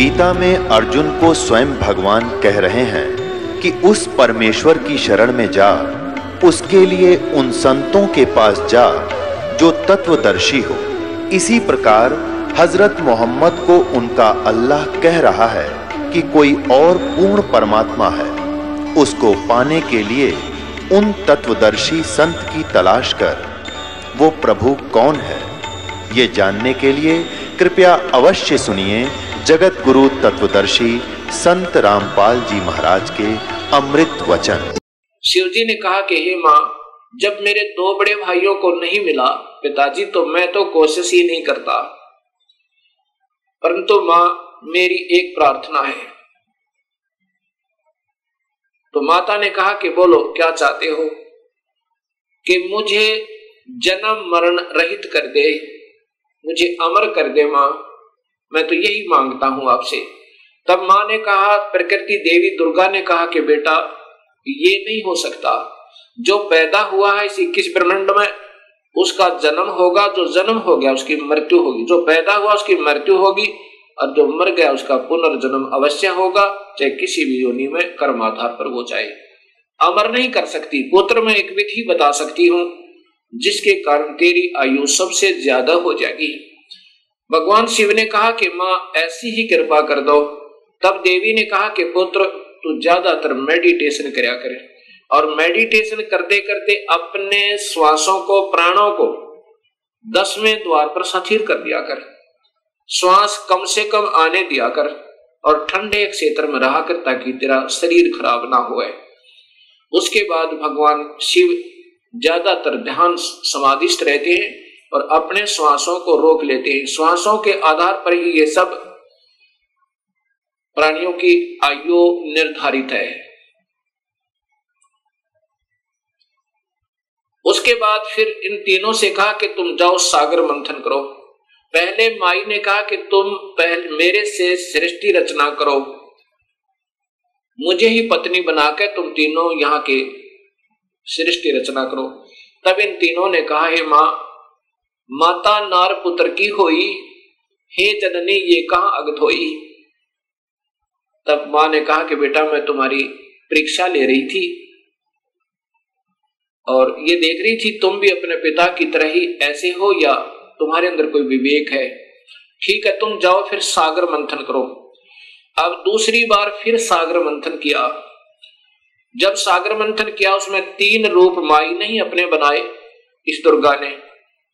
गीता में अर्जुन को स्वयं भगवान कह रहे हैं कि उस परमेश्वर की शरण में जा, उसके लिए उन संतों के पास जा जो तत्वदर्शी हो। इसी प्रकार हजरत मोहम्मद को उनका अल्लाह कह रहा है कि कोई और पूर्ण परमात्मा है। उसको पाने के लिए उन तत्वदर्शी संत की तलाश कर। वो प्रभु कौन है, ये जानने के लिए कृपया अवश्य सुनिए जगत गुरु तत्वदर्शी संत रामपाल जी महाराज के अमृत वचन। शिव जी ने कहा कि हे माँ, जब मेरे दो बड़े भाइयों को नहीं मिला पिताजी, तो मैं तो कोशिश ही नहीं करता, परंतु माँ मेरी एक प्रार्थना है। तो माता ने कहा कि बोलो क्या चाहते हो? कि मुझे जन्म मरण रहित कर दे, मुझे अमर कर दे माँ, मैं तो यही मांगता हूं आपसे। तब माँ ने कहा, प्रकृति देवी दुर्गा ने कहा कि बेटा ये नहीं हो सकता, जो पैदा हुआ है इस 21 ब्रह्मांड में उसका जन्म होगा, जो जन्म हो गया उसकी मृत्यु होगी, जो पैदा हुआ उसकी मृत्यु होगी, और जो मर गया उसका पुनर्जन्म अवश्य होगा, चाहे किसी भी योनि में कर्म आधार पर वो चाहे। अमर नहीं कर सकती। पुत्र में एक विधि बता सकती हूँ जिसके कारण तेरी आयु सबसे ज्यादा हो जाएगी। भगवान शिव ने कहा कि माँ ऐसी ही कृपा कर दो। तब देवी ने कहा कि पुत्र तू ज्यादातर मेडिटेशन करया करे, और मेडिटेशन करते करते अपने श्वासों को, प्राणों को 10वें द्वार पर स्थिर कर दिया कर। श्वास कम से कम आने दिया कर और ठंडे क्षेत्र में रहा कर ताकि तेरा शरीर खराब ना होए। उसके बाद भगवान शिव ज्यादातर ध्यान समाधिस्थ रहते हैं और अपने श्वासों को रोक लेते हैं। श्वासों के आधार पर ही ये सब प्राणियों की आयु निर्धारित है। उसके बाद फिर इन तीनों से कहा कि तुम जाओ सागर मंथन करो। पहले माई ने कहा कि तुम पहले मेरे से सृष्टि रचना करो, मुझे ही पत्नी बनाकर तुम तीनों यहाँ के सृष्टि रचना करो। तब इन तीनों ने कहा, हे माँ, माता नार पुत्र की होई, हे जननी ये कहां अगत होई। तब माँ ने कहा कि बेटा मैं तुम्हारी परीक्षा ले रही थी और ये देख रही थी तुम भी अपने पिता की तरह ही ऐसे हो या तुम्हारे अंदर कोई विवेक है। ठीक है, तुम जाओ फिर सागर मंथन करो। अब दूसरी बार फिर सागर मंथन किया। जब सागर मंथन किया उसमें 3 रूप माई नहीं अपने बनाए इस दुर्गा ने।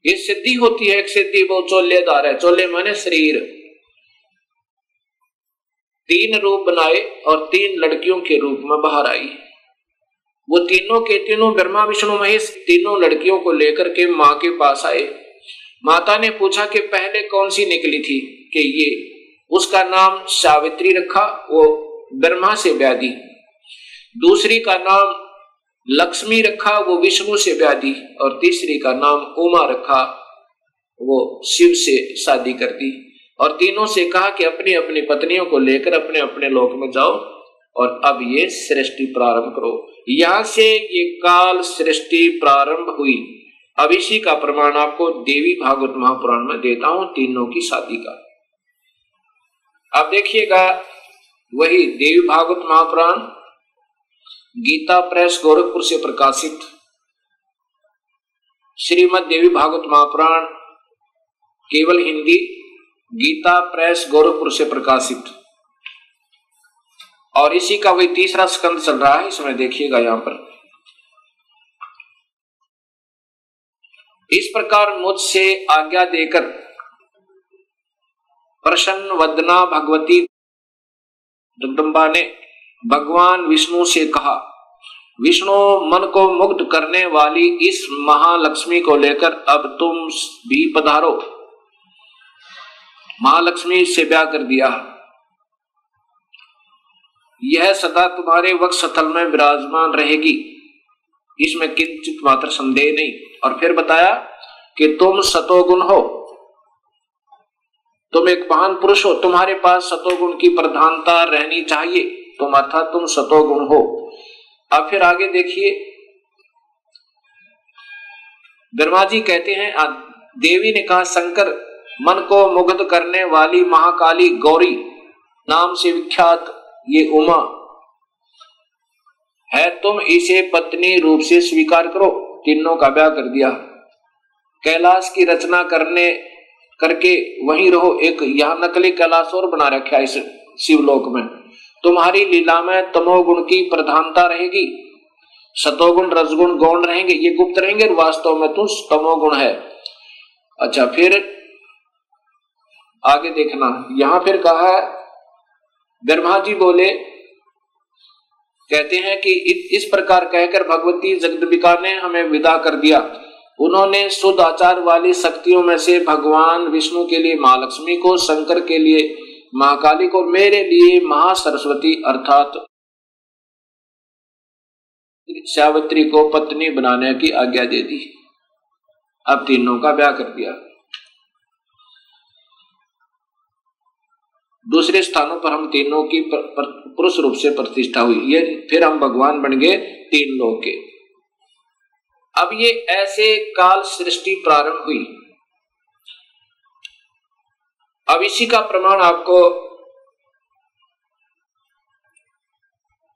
ये सिद्धि होती है, एक सिद्धि वो चोलेदार है, चोले माने शरीर। 3 रूप बनाए और 3 लड़कियों के रूप में बाहर आई। वो तीनों के तीनों ब्रह्मा विष्णु महेश तीनों लड़कियों को लेकर के माँ के पास आए। माता ने पूछा कि पहले कौन सी निकली थी? कि ये, उसका नाम सावित्री रखा, वो ब्रह्मा से ब्याह दी। दूसरी का नाम लक्ष्मी रखा, वो विष्णु से ब्याह दी। और तीसरी का नाम उमा रखा, वो शिव से शादी कर दी। और तीनों से कहा कि अपनी अपनी पत्नियों को लेकर अपने अपने लोक में जाओ और अब ये सृष्टि प्रारंभ करो। यहां से ये काल सृष्टि प्रारंभ हुई। अब इसी का प्रमाण आपको देवी भागवत महापुराण में देता हूं, तीनों की शादी का। अब देखिएगा वही देवी भागवत महापुराण गीता प्रेस गोरखपुर से प्रकाशित श्रीमद् देवी भागवत महापुराण केवल हिंदी, गीता प्रेस गोरखपुर से प्रकाशित। और इसी का वही 3रा स्कंद चल रहा है। इसमें देखिएगा यहां पर इस प्रकार मुझसे आज्ञा देकर प्रसन्न वदना भगवती जगदम्बा ने भगवान विष्णु से कहा, विष्णु मन को मुग्ध करने वाली इस महालक्ष्मी को लेकर अब तुम भी पधारो। महालक्ष्मी से ब्याह कर दिया। यह सदा तुम्हारे वक्षस्थल में विराजमान रहेगी, इसमें किंचित मात्र संदेह नहीं। और फिर बताया कि तुम सतोगुण हो, तुम एक महान पुरुष हो, तुम्हारे पास सतोगुण की प्रधानता रहनी चाहिए, तुम अर्थात तुम सतोगुण हो। अब फिर आगे देखिए, ब्रह्मा जी कहते हैं, देवी ने कहा, शंकर मन को मुग्ध करने वाली महाकाली गौरी नाम से विख्यात ये उमा है, तुम इसे पत्नी रूप से स्वीकार करो। तीनों का ब्याह कर दिया। कैलाश की रचना करके वहीं रहो। एक यहाँ नकली कैलाश और बना रखा है इस शिवलोक में। तुम्हारी लीला में तमोगुण की प्रधानता रहेगी, सतोगुण रजगुण गौण रहेंगे, ये गुप्त रहेंगे, वास्तव में तुम तमोगुण है। अच्छा, फिर आगे देखना, यहां फिर कहा ब्रह्मा जी बोले, कहते हैं कि इस प्रकार कहकर भगवती जगदम्बिका ने हमें विदा कर दिया। उन्होंने शुद्ध आचार वाली शक्तियों में से भगवान विष्णु के लिए महालक्ष्मी को, शंकर के लिए महाकाली को, मेरे लिए महासरस्वती अर्थात सावित्री को पत्नी बनाने की आज्ञा दे दी। अब तीनों का ब्याह कर दिया। दूसरे स्थानों पर हम तीनों की पुरुष रूप से प्रतिष्ठा हुई। ये फिर हम भगवान बन गए तीन लोग के। अब ये ऐसे काल सृष्टि प्रारंभ हुई। अब इसी का प्रमाण आपको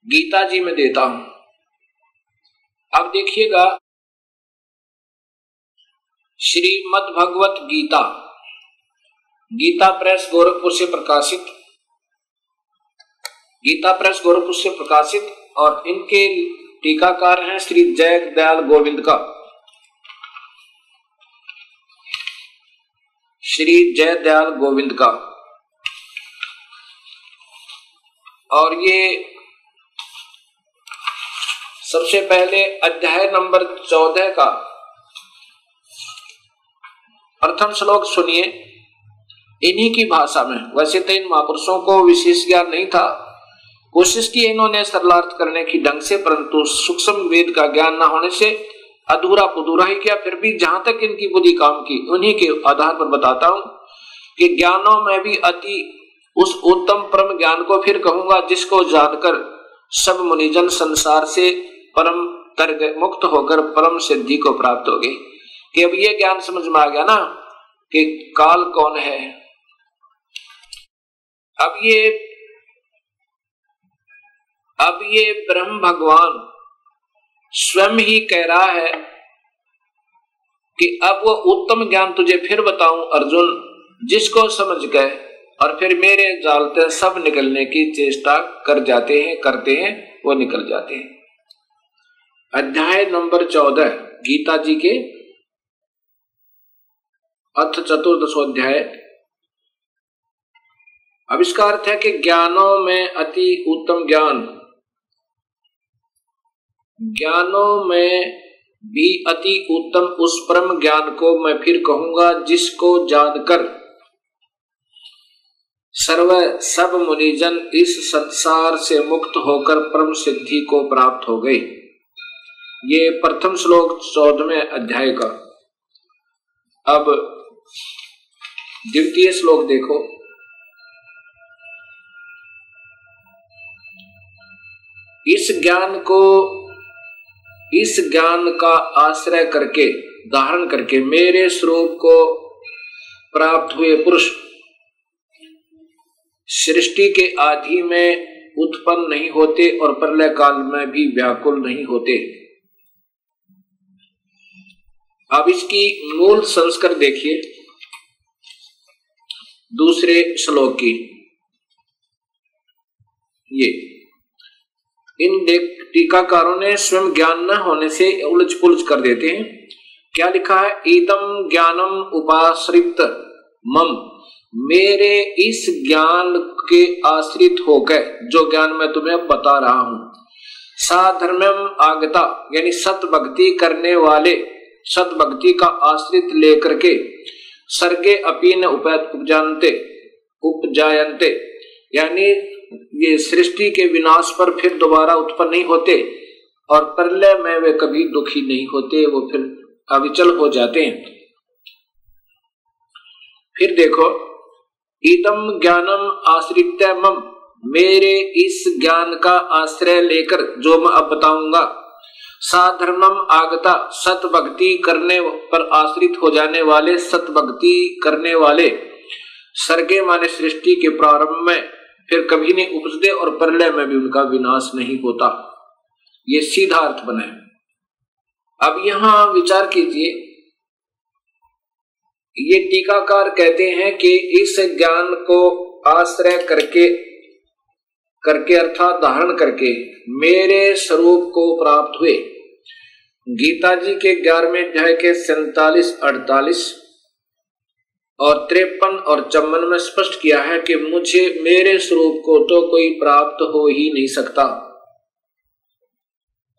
गीता जी में देता हूं। अब देखिएगा, श्रीमद् भगवत गीता, गीता प्रेस गोरखपुर से प्रकाशित, गीता प्रेस गोरखपुर से प्रकाशित, और इनके टीकाकार हैं श्री जय दयाल गोविंद का, श्री जय दयाल गोविंद का। और ये सबसे पहले अध्याय नंबर 14 का प्रथम श्लोक सुनिए इन्हीं की भाषा में। वैसे तो इन महापुरुषों को विशेष ज्ञान नहीं था, कोशिश की इन्होंने सरलार्थ करने की ढंग से, परंतु सूक्ष्म वेद का ज्ञान न होने से अधूरा पुधूरा ही किया। फिर भी जहां तक इनकी बुद्धि काम की, उन्हीं के आधार पर बताता हूं कि ज्ञानों में भी अति उस उत्तम परम ज्ञान को फिर कहूंगा जिसको जानकर सब मुनिजन संसार से परम तरग मुक्त होकर परम सिद्धि को प्राप्त हो गए। कि अब ये ज्ञान समझ में आ गया ना कि काल कौन है। अब ये ब्रह्म भगवान स्वयं ही कह रहा है कि अब वो उत्तम ज्ञान तुझे फिर बताऊं अर्जुन, जिसको समझ गए और फिर मेरे जालते सब निकलने की चेष्टा कर जाते हैं, करते हैं, वो निकल जाते हैं। अध्याय नंबर 14 गीता जी के अथ चतुर्दशोध्याय। अब इसका अर्थ है कि ज्ञानों में अति उत्तम ज्ञान, ज्ञानों में भी अति उत्तम उस परम ज्ञान को मैं फिर कहूंगा जिसको जानकर सब मुनिजन इस संसार से मुक्त होकर परम सिद्धि को प्राप्त हो गए। ये प्रथम श्लोक 14वें अध्याय का। अब द्वितीय श्लोक देखो। इस ज्ञान का आश्रय करके, धारण करके मेरे स्वरूप को प्राप्त हुए पुरुष सृष्टि के आदि में उत्पन्न नहीं होते और प्रलय काल में भी व्याकुल नहीं होते। अब इसकी मूल संस्कार देखिए दूसरे श्लोक की। ये इन टीकाकारों ने स्वयं ज्ञान न होने से उलझ पुलझ कर देते हैं। क्या लिखा है? इदम ज्ञानम उपाश्रित मम, मेरे इस ज्ञान के आश्रित होकर, जो ज्ञान मैं तुम्हें बता रहा हूं, साधर्म्यम आगता, यानी सत भक्ति करने वाले, सत भक्ति का आश्रित लेकर के, सर्गे अपीन उपजायन्ते, यानी ये सृष्टि के विनाश पर फिर दोबारा उत्पन्न नहीं होते और प्रलय में वे कभी दुखी नहीं होते, वो फिर अविचल हो जाते हैं। फिर देखो, इदम ज्ञानम आश्रित्य मम, मेरे इस ज्ञान का आश्रय लेकर जो मैं अब बताऊंगा, साधर्मम आगता, सत भक्ति करने पर आश्रित हो जाने वाले, सत भक्ति करने वाले, सर्गे माने सृष्टि के प्रारंभ में, फिर कभी नहीं उपजते और प्रलय में भी उनका विनाश नहीं होता। ये सीधा अर्थ बना है। अब यहां विचार कीजिए, ये टीकाकार कहते हैं कि इस ज्ञान को आश्रय करके अर्थात धारण करके मेरे स्वरूप को प्राप्त हुए। गीता जी के 11वें अध्याय के 47, 48 और 53 और 54 में स्पष्ट किया है कि मुझे मेरे स्वरूप को तो कोई प्राप्त हो ही नहीं सकता।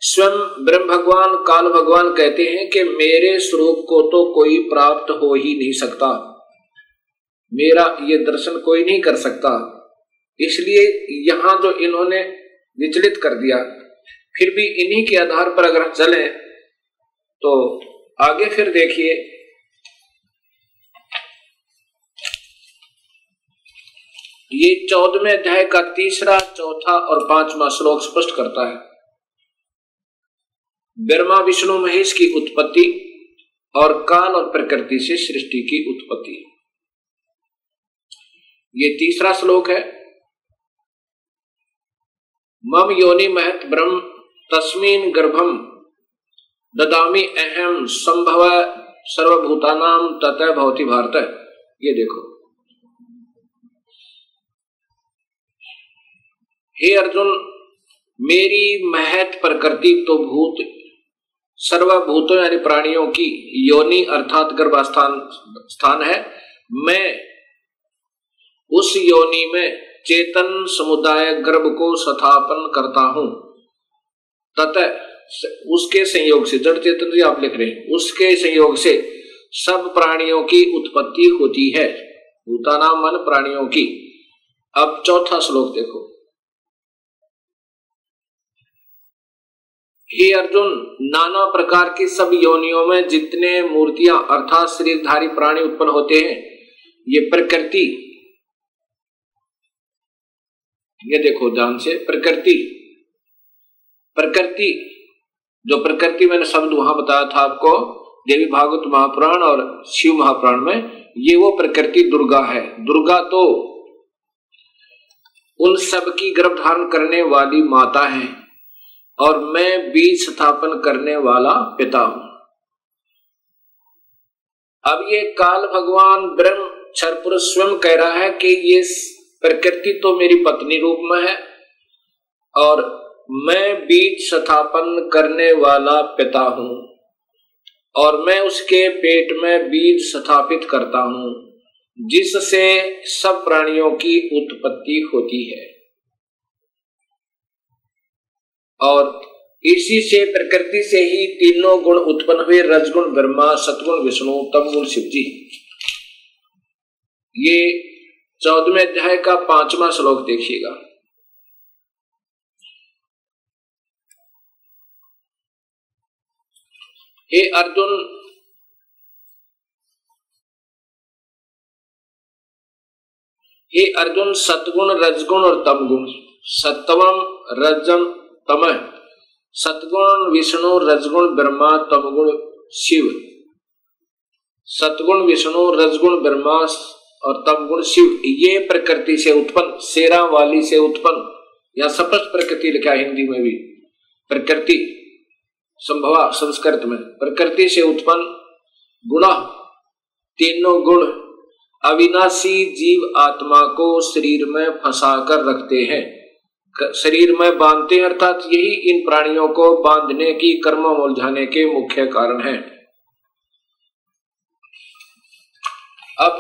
स्वयं ब्रह्म भगवान काल भगवान कहते हैं कि मेरे स्वरूप को तो कोई प्राप्त हो ही नहीं सकता, मेरा ये दर्शन कोई नहीं कर सकता। इसलिए यहां जो इन्होंने विचलित कर दिया, फिर भी इन्हीं के आधार पर अगर चलें तो आगे फिर देखिए, ये 14वें अध्याय का 3, 4 और 5वां श्लोक स्पष्ट करता है ब्रह्मा विष्णु महेश की उत्पत्ति और काल और प्रकृति से सृष्टि की उत्पत्ति। ये 3 श्लोक है। मम योनि महत ब्रह्म तस्मिन् गर्भम ददामि अहम संभव सर्वभूतानां ततः भवति भारत। ये देखो, हे अर्जुन, मेरी महत प्रकृति तो भूत सर्वभूतों यानी प्राणियों की योनि अर्थात गर्भास्थान है। मैं उस योनि में चेतन समुदाय गर्भ को स्थापन करता हूं। ततः उसके संयोग से, जड़ चेतन जी आप लिख रहे हैं, उसके संयोग से सब प्राणियों की उत्पत्ति होती है। भूतानां मन प्राणियों की। अब 4था श्लोक देखो, हे अर्जुन, नाना प्रकार की सब योनियों में जितने मूर्तियां अर्थात शरीरधारी प्राणी उत्पन्न होते हैं, ये प्रकृति, ये देखो ध्यान से, प्रकृति जो प्रकृति मैंने शब्द वहां बताया था आपको देवी भागवत महापुराण और शिव महापुराण में, ये वो प्रकृति दुर्गा है। दुर्गा तो उन सब की गर्भ धारण करने वाली माता है और मैं बीज स्थापन करने वाला पिता हूं। अब ये काल भगवान ब्रह्म क्षर पुरुष स्वयं कह रहा है कि ये प्रकृति तो मेरी पत्नी रूप में है और मैं बीज स्थापन करने वाला पिता हूं और मैं उसके पेट में बीज स्थापित करता हूं जिससे सब प्राणियों की उत्पत्ति होती है। और इसी से प्रकृति से ही तीनों गुण उत्पन्न हुए, रजगुण ब्रह्मा, सतगुण विष्णु, तमगुण शिव जी। ये 14वें अध्याय का 5वां श्लोक देखिएगा। हे अर्जुन, सतगुण रजगुण और तमगुण, सत्वम रजम तम, सतगुण विष्णु, रजगुण ब्रह्मा, तमगुण शिव। सतगुण विष्णु, रजगुण ब्रह्मा और तमगुण शिव, ये प्रकृति से उत्पन्न, शेरा वाली से उत्पन्न, या स्पष्ट प्रकृति लिखा हिंदी में भी, प्रकृति संभवा संस्कृत में, प्रकृति से उत्पन्न गुण, तीनों गुण अविनाशी जीव आत्मा को शरीर में फंसा कर रखते हैं, शरीर में बांधते हैं, अर्थात यही इन प्राणियों को बांधने की, कर्म उलझाने के मुख्य कारण है। अब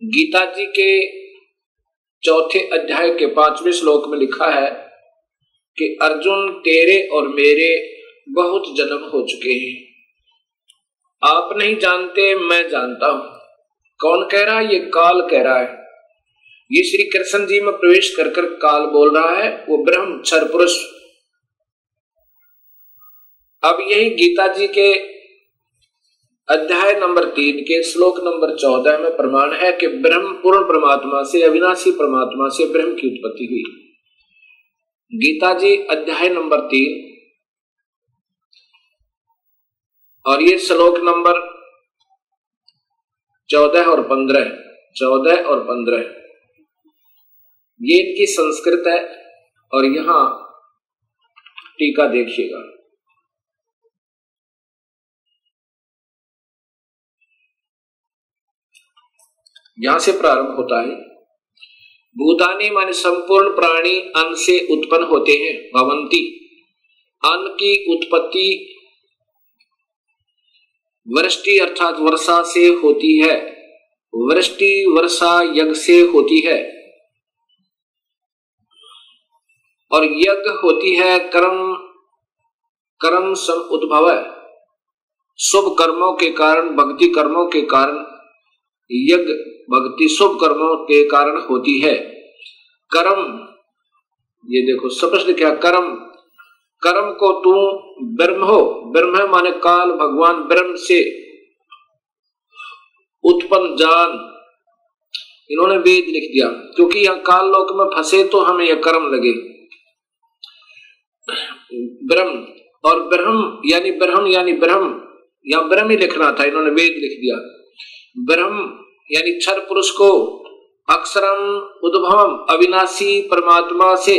गीता जी के 4थे अध्याय के 5वें श्लोक में लिखा है कि अर्जुन, तेरे और मेरे बहुत जन्म हो चुके हैं, आप नहीं जानते, मैं जानता हूं। कौन कह रहा है? ये काल कह रहा है। ये श्री कृष्ण जी में प्रवेश कर कर काल बोल रहा है, वो ब्रह्म क्षर पुरुष। अब यही गीता जी के अध्याय नंबर 3 के श्लोक नंबर 14 में प्रमाण है कि ब्रह्म पूर्ण परमात्मा से, अविनाशी परमात्मा से ब्रह्म की उत्पत्ति हुई। गीता जी अध्याय नंबर 3 और ये श्लोक नंबर 14 और 15 14 और 15 ये इनकी संस्कृत है। और यहां टीका देखिएगा, यहां से प्रारंभ होता है। भूतानि माने संपूर्ण प्राणी अन्न से उत्पन्न होते हैं। भवंती, अन्न की उत्पत्ति वृष्टि अर्थात वर्षा से होती है। वृष्टि वर्षा यज्ञ से होती है और यज्ञ होती है कर्म, कर्म सम उद्भव, शुभ कर्मों के कारण, भक्ति कर्मों के कारण। यज्ञ भक्ति शुभ कर्मों के कारण होती है। कर्म, ये देखो स्पष्ट क्या, कर्म, कर्म को तू ब्रह्म हो, ब्रह्म माने काल, भगवान ब्रह्म से उत्पन्न जान। इन्होंने वेद लिख दिया क्योंकि यहां काल लोक में फंसे तो हमें यह कर्म लगे। ब्रह्म और ब्रह्म यानी ब्रह्म, या ब्रह्म ही लिखना था, इन्होंने वेद लिख दिया। ब्रह्म यानी क्षर पुरुष को अक्षरम उद्भवम अविनाशी परमात्मा से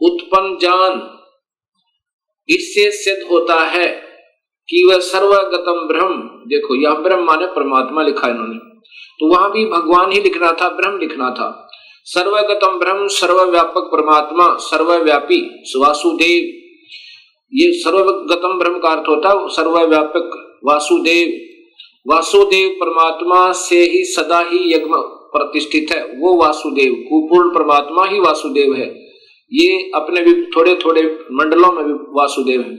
उत्पन्न जान। इससे सिद्ध होता है कि वह सर्वगतम ब्रह्म, देखो यह ब्रह्म माने परमात्मा लिखा इन्होंने, तो वहां भी भगवान ही लिखना था, ब्रह्म लिखना था। सर्वगतम ब्रह्म, सर्वव्यापक परमात्मा, सर्वव्यापी वासुदेव। ये सर्वगतम ब्रह्म का अर्थ होता है सर्वव्यापक वासुदेव। वासुदेव परमात्मा से ही सदा ही यज्ञ प्रतिष्ठित है, वो वासुदेव, पूर्ण परमात्मा ही वासुदेव है। ये अपने भी थोड़े थोड़े मंडलों में भी वासुदेव है।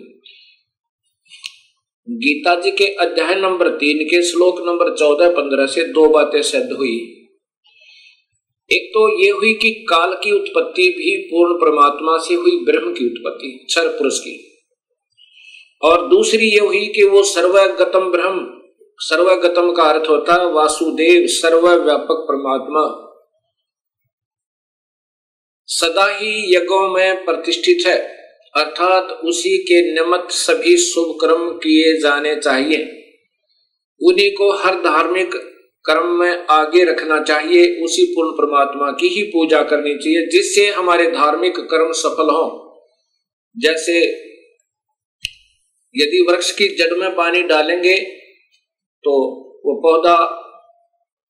गीता जी के अध्याय नंबर 3 के श्लोक नंबर 14-15 से दो बातें सिद्ध हुई। एक तो ये हुई कि काल की उत्पत्ति भी पूर्ण परमात्मा से हुई, ब्रह्म की उत्पत्ति क्षर पुरुष की। और दूसरी ये हुई कि वो सर्वगतम ब्रह्म, सर्वगतम का अर्थ होता है वासुदेव, सर्वव्यापक परमात्मा, सदा ही यज्ञों में प्रतिष्ठित है, अर्थात उसी के निमित्त सभी शुभ कर्म किए जाने चाहिए। उन्हीं को हर धार्मिक कर्म में आगे रखना चाहिए, उसी पूर्ण परमात्मा की ही पूजा करनी चाहिए जिससे हमारे धार्मिक कर्म सफल हों। जैसे यदि वृक्ष की जड़ में पानी डालेंगे तो वो पौधा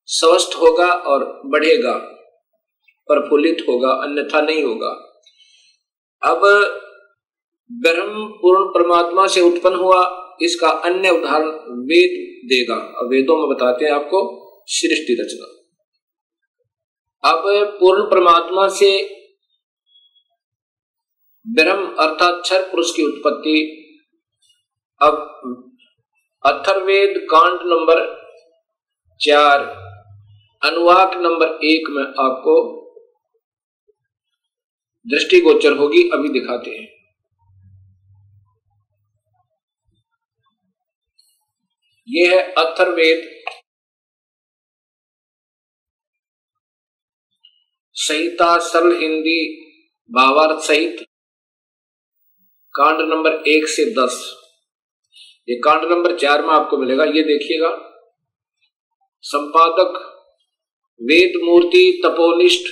स्वस्थ होगा और बढ़ेगा, प्रफुल्लित होगा, अन्यथा नहीं होगा। अब ब्रह्म पूर्ण परमात्मा से उत्पन्न हुआ, इसका अन्य उदाहरण वेद देगा। अब वेदों में बताते हैं आपको सृष्टि रचना। अब पूर्ण परमात्मा से ब्रह्म अर्थात क्षर पुरुष की उत्पत्ति। अब अथर्ववेद कांड नंबर 4 अनुवाक नंबर 1 में आपको दृष्टिगोचर होगी, अभी दिखाते हैं। यह है अथर्ववेद संहिता, सरल हिंदी भावार्थ सहित, कांड नंबर 1 से 10। ये कांड नंबर 4 में आपको मिलेगा। ये देखिएगा, संपादक वेद मूर्ति तपोनिष्ठ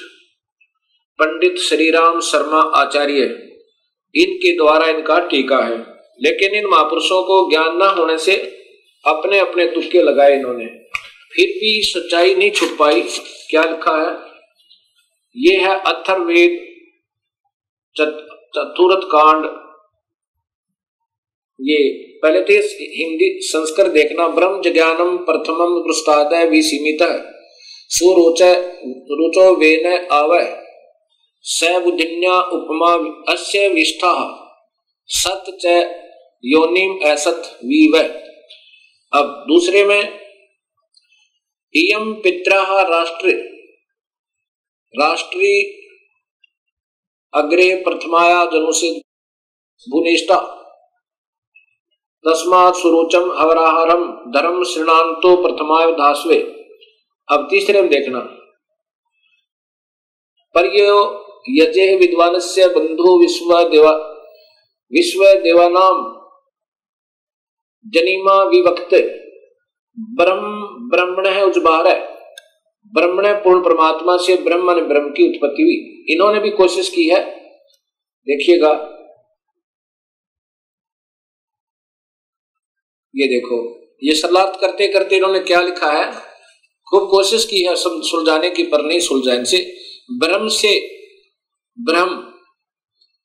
पंडित श्रीराम शर्मा आचार्य, इनके द्वारा इनका टीका है। लेकिन इन महापुरुषों को ज्ञान न होने से अपने अपने तुक्के लगाए इन्होंने, फिर भी सच्चाई नहीं छुप पाई। क्या लिखा है? ये है अथर्ववेद चतुर्थ कांड। ये पहले तो हिंदी संस्कृत देखना। ब्रह्म ज्ञानम प्रथमम पृष्ठादय विसीमित सुरुचो वेन आवय स बुद्धिन्या उपमा अस्य विष्ठा सत च योनिम ऐसत वीव। अब दूसरे में इयम पित्राः राष्ट्री अग्रे प्रथमाया जनुषे भुनेष्टा तस्मात् सुरुचम हवराहरम धर्म श्रृणान्तो प्रथमाय धास्वे। अब तीसरे में देखना, पर्यो यजे विद्वानस्य बंधु विश्व देवानाम जनिमा विवक्त ब्रह्मण है उजबार है ब्रह्मण पूर्ण परमात्मा से ब्रह्म ने ब्रह्म की उत्पत्ति हुई। इन्होंने भी कोशिश की है, देखिएगा ये देखो, ये शरारत करते करते इन्होंने क्या लिखा है, खूब कोशिश की है सब सुलझाने की पर नहीं सुलझा इनसे। ब्रह्म से ब्रह्म,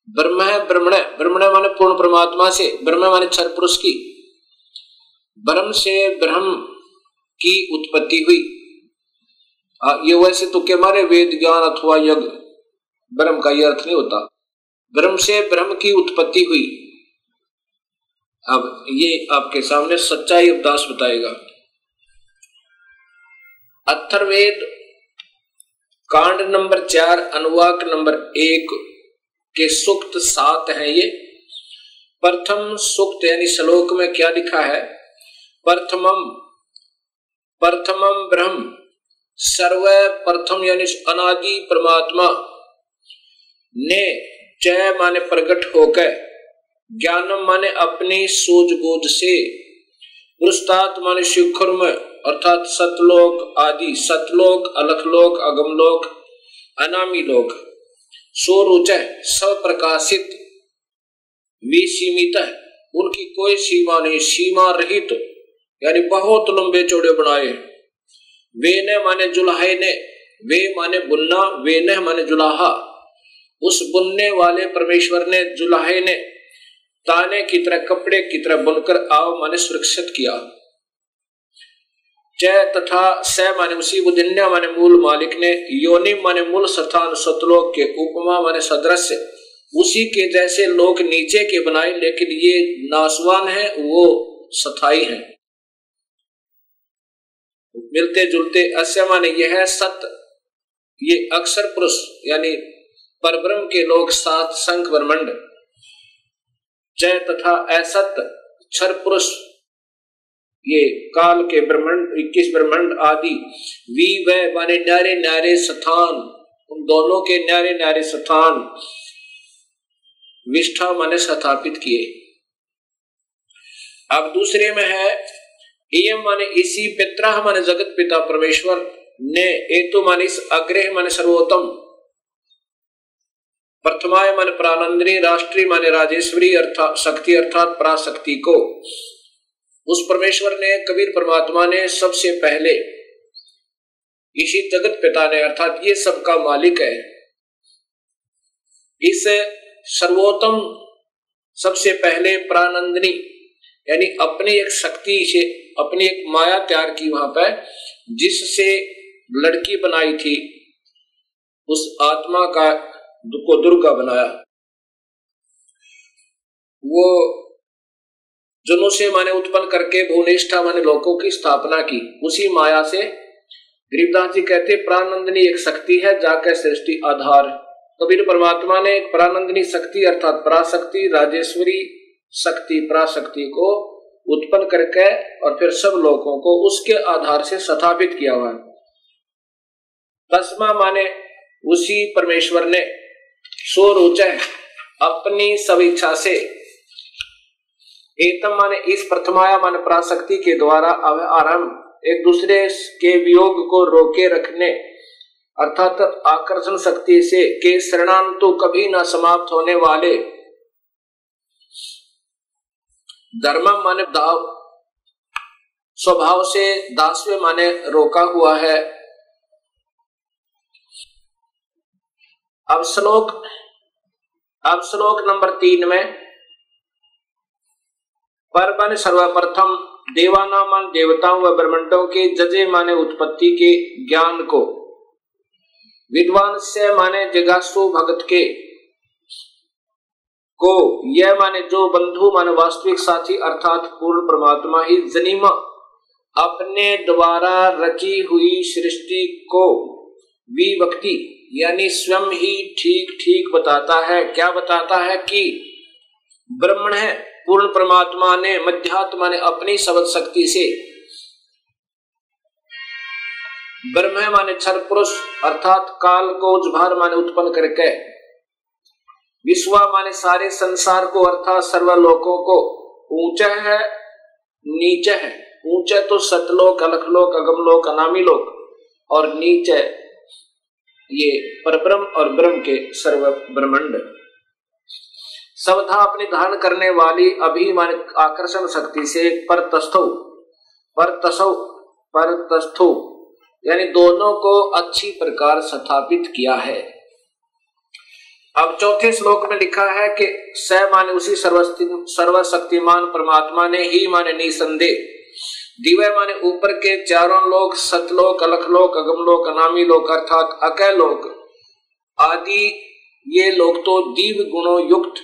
ब्रह्म है ब्रह्मण, ब्रह्मण माने पूर्ण परमात्मा से, ब्रह्म माने क्षर पुरुष की, ब्रह्म से ब्रह्म की उत्पत्ति हुई। ये वैसे तो के मारे वेद ज्ञान अथवा यज्ञ ब्रह्म का ये अर्थ नहीं होता, ब्रह्म से ब्रह्म की उत्पत्ति हुई। अब ये आपके सामने सच्चाई उपदास बताएगा। अथर्ववेद कांड नंबर 4 अनुवाक नंबर 1 के सूक्त 7 है ये। प्रथम सूक्त यानी श्लोक में क्या लिखा है, प्रथमम ब्रह्म सर्व प्रथम यानी अनादि परमात्मा ने च माने प्रकट होकर, ज्ञानम माने अपनी सूझबूझ से, पुरुषार्थ माने शिखर में अर्थात सतलोक आदि, सतलोक अलखलोक अगमलोक अनामी लोक, सोरुच सप्रकाशित विसीमित, उनकी कोई सीमा नहीं, सीमा रहित यानी बहुत लंबे चौड़े बनाए। वे ने माने जुलाहे ने, वे माने बुनना, वे ने माने जुलाहा, उस बुनने वाले परमेश्वर ने जुलाहे ने ताने की तरह कपड़े की तरह बुनकर आव माने सुरक्षित किया। जय तथा स माने उसी बुधिन्या माने मूल मालिक ने, योनि माने मूल स्थान सतलोक के, उपमा माने सदृश्य उसी के जैसे लोक नीचे के बनाए, लेकिन ये नासवान है वो स्थायी है, मिलते जुलते। अस्य माने यह है सत्य, ये अक्षर पुरुष यानी परब्रह्म के लोक 7 शंख ब्रह्मंड। जय तथा असत क्षर पुरुष ये काल के ब्रह्मंड 21 ब्रह्मंड आदि। वी वह माने न्यारे न्यारे स्थान, उन दोनों के न्यारे न्यारे स्थान, विष्ठा माने स्थापित किए। अब दूसरे में है एयम माने इसी, पित्रा माने जगत पिता परमेश्वर ने, एतु माने इस, अग्रह माने सर्वोत्तम, प्रथमाय माने प्राणंदनी, राष्ट्रीय माने राजेश्वरी अर्थात शक्ति अर्थात पराशक्ति को। उस परमेश्वर ने, कबीर परमात्मा ने सबसे पहले, इसी जगत पिता ने अर्थात ये सबका मालिक है, इस सर्वोत्तम सबसे पहले प्राणंदनी यानी अपनी एक शक्ति से अपनी एक माया तैयार की वहां पर, जिससे लड़की बनाई थी, उस आत्मा को दुर्गा बनाया। वो जनु से माने उत्पन्न करके भुवनेष्ठा माने लोकों की स्थापना की, उसी माया से। गरीबदास जी कहते प्राणंदनी एक शक्ति है जाकर सृष्टि आधार। कबीर परमात्मा ने एक प्राणंदनी शक्ति अर्थात पराशक्ति राजेश्वरी शक्ति पराशक्ति को उत्पन्न करके और फिर सब लोगों को उसके आधार से स्थापित किया हुआ। तस्मा माने उसी परमेश्वर ने, सोरुच अपनी सब इच्छा से, एतम माने इस प्रथमाया माने पराशक्ति के द्वारा आरंभ एक दूसरे के वियोग को रोके रखने अर्थात आकर्षण शक्ति से, के शरणांतु कभी ना समाप्त होने वाले, धर्म माने दाव, स्वभाव से दासवे माने रोका हुआ है। अब श्लोक नंबर 3 में पर माने सर्वप्रथम देवानाम मान देवताओं व ब्रह्मांडों के जजे माने उत्पत्ति के ज्ञान को, विद्वान से माने जिज्ञासु भगत के को, यह माने जो बंधु माने वास्तविक साथी अर्थात पूर्ण परमात्मा ही जनीमा अपने द्वारा रची हुई सृष्टि को विभक्ति यानी स्वयं ही ठीक ठीक बताता है। क्या बताता है कि ब्रह्मण है पूर्ण परमात्मा ने मध्यात्मा ने अपनी शब्द शक्ति से, ब्रह्म माने क्षर पुरुष अर्थात काल को उजभार माने उत्पन्न करके, विश्व माने सारे संसार को अर्थात सर्वलोकों को, ऊंचा है नीचे है, ऊंचा तो सतलोक अलखलोक अगमलोक अनामी लोक, और नीचे ये परब्रह्म और ब्रह्म के सर्व ब्रह्मांड। सवधा अपनी धारण करने वाली अभिमान आकर्षण शक्ति से परतस्थो यानी दोनों को अच्छी प्रकार स्थापित किया है। अब चौथे श्लोक में लिखा है कि स माने उसी सर्वशक्तिमान परमात्मा ने ही माने निसंदेह दिव्य माने ऊपर के चारों लोक, सतलोक, अलखलोक, अगमलोक, अनामी लोक अर्थात अकय लोक आदि ये लोग तो दिव्य गुणों युक्त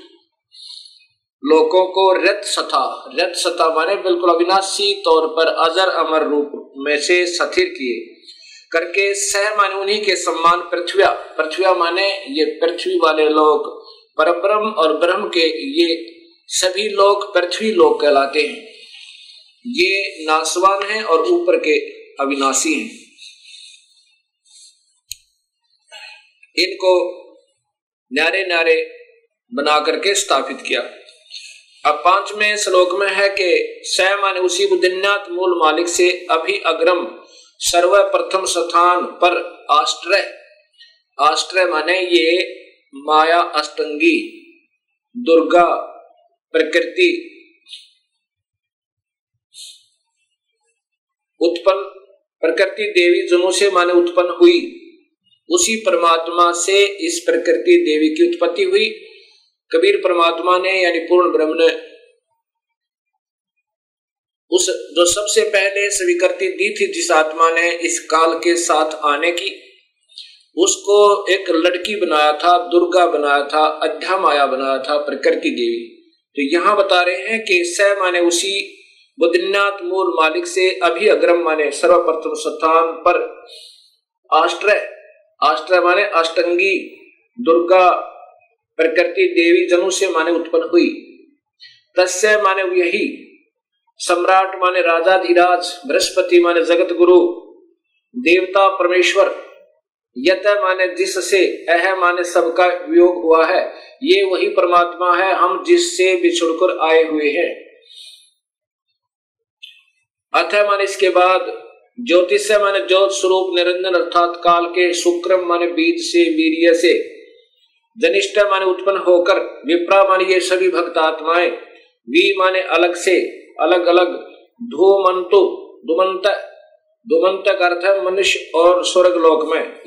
लोकों को रत सथा माने बिल्कुल अविनाशी तौर पर अजर अमर रूप में से स्थिर किए करके सह माने उन्हीं के सम्मान पृथ्व्या माने ये पृथ्वी वाले लोग, परब्रह्म और ब्रह्म के ये सभी लोग पृथ्वी लोग कहलाते हैं। ये नासवान हैं और ऊपर के अविनाशी हैं। इनको न्यारे न्यारे बना करके स्थापित किया। अब 5वें श्लोक में है कि स माने उसी बुद्धिन्यात मूल मालिक से अभि अग्रम सर्वप्रथम स्थान पर आश्रय माने ये माया अष्टंगी दुर्गा प्रकृति उत्पन्न प्रकृति देवी जनु से माने उत्पन्न हुई, उसी परमात्मा से इस प्रकृति देवी की उत्पत्ति हुई। कबीर परमात्मा ने यानी पूर्ण ब्रह्म ने उस जो सबसे पहले स्वीकृति दी थी जिस आत्मा ने इस काल के साथ आने की, उसको एक लड़की बनाया था, दुर्गा बनाया था, अध्या माया बनाया था, प्रकृति देवी। तो यहाँ बता रहे हैं कि स माने उसी बुद्धिनाथ मूल मालिक से अभी अग्रम माने सर्वप्रथम स्थान पर आश्रय माने अष्टंगी दुर्गा प्रकृति देवी जनु से माने उत्पन्न हुई। तस्य माने यही सम्राट माने राजाधिराज, बृहस्पति माने जगत गुरु, देवता परमेश्वर, यत माने जिससे, अह माने सबका वियोग हुआ है, ये वही परमात्मा है हम जिससे बिछुड़कर आए हुए हैं। अथ माने इसके बाद ज्योतिष माने ज्योत स्वरूप निरंजन अर्थात काल के, शुक्रम माने बीज से, वीर्य से, जनिष्ठ माने उत्पन्न होकर, विप्रा माने ये सभी भक्त आत्माएं, वी माने अलग से अलग अलग, धूमंतु धूमंत का अर्थ है मनुष्य और स्वर्ग लोक में,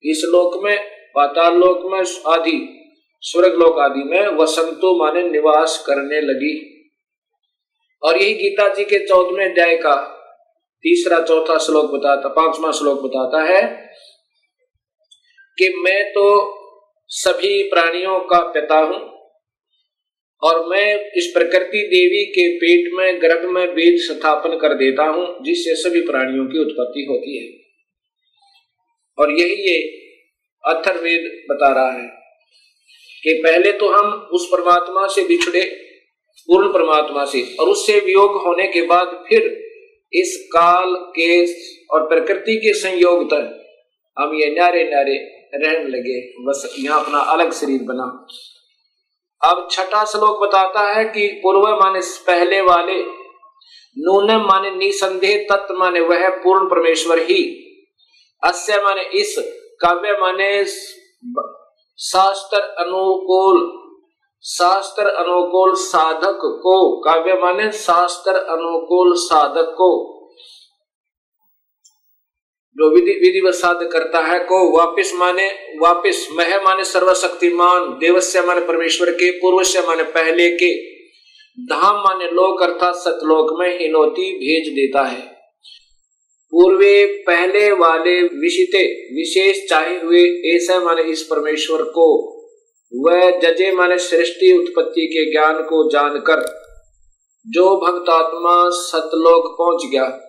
इस लोक में, पाताल लोक में आदि, स्वर्ग लोक आदि में वसंतो माने निवास करने लगी। और यही गीता जी के 14वें अध्याय का 3-4 श्लोक बताता, 5वां श्लोक बताता है कि मैं तो सभी प्राणियों का पिता हूं और मैं इस प्रकृति देवी के पेट में गर्भ में बीज स्थापन कर देता हूं जिससे सभी प्राणियों की उत्पत्ति होती है। और यही ये अथर्ववेद बता रहा है कि पहले तो हम उस परमात्मा से बिछड़े, पूर्ण परमात्मा से, और उससे वियोग होने के बाद फिर इस काल के और प्रकृति के संयोग तक हम ये न्यारे न्यारे रहने लगे, बस यहाँ अपना अलग शरीर बना। अब 6वां श्लोक बताता है कि पूर्व माने पहले वाले, नूनम माने निसंदेह, तत्व माने वह पूर्ण परमेश्वर ही, अस्य माने इस, काव्य माने शास्त्र अनुकूल साधक को, काव्य माने शास्त्र अनुकूल साधक को, जो विधिवत साध करता है को, वापिस माने वापिस, मह माने सर्वशक्तिमान, देवस्य माने परमेश्वर के, पूर्वस्य माने पहले के, धाम माने लोक अर्थात सतलोक में हिनोती भेज देता है। पूर्वे पहले वाले विशिते विशेष चाहे हुए ऐसा माने इस परमेश्वर को, वह जजे माने सृष्टि उत्पत्ति के ज्ञान को जानकर जो भक्त आत्मा सतलोक पहुंच गया,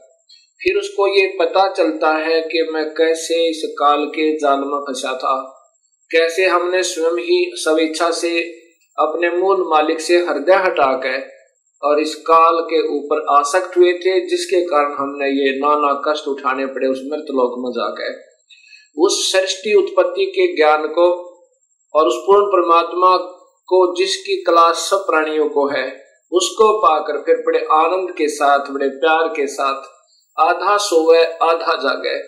फिर उसको ये पता चलता है कि मैं कैसे इस काल के जाल में फंसा था, कैसे हमने स्वयं ही स्वेच्छा से अपने मूल मालिक से हृदय हटाकर और इस काल के ऊपर आसक्त हुए थे, जिसके कारण हमने ये नाना कष्ट उठाने पड़े उस मृतलोक में जाकर। उस सृष्टि उत्पत्ति के ज्ञान को और उस पूर्ण परमात्मा को जिसकी कला सब प्राणियों को है, उसको पाकर फिर बड़े आनंद के साथ, बड़े प्यार के साथ, आधा सोए आधा जागे,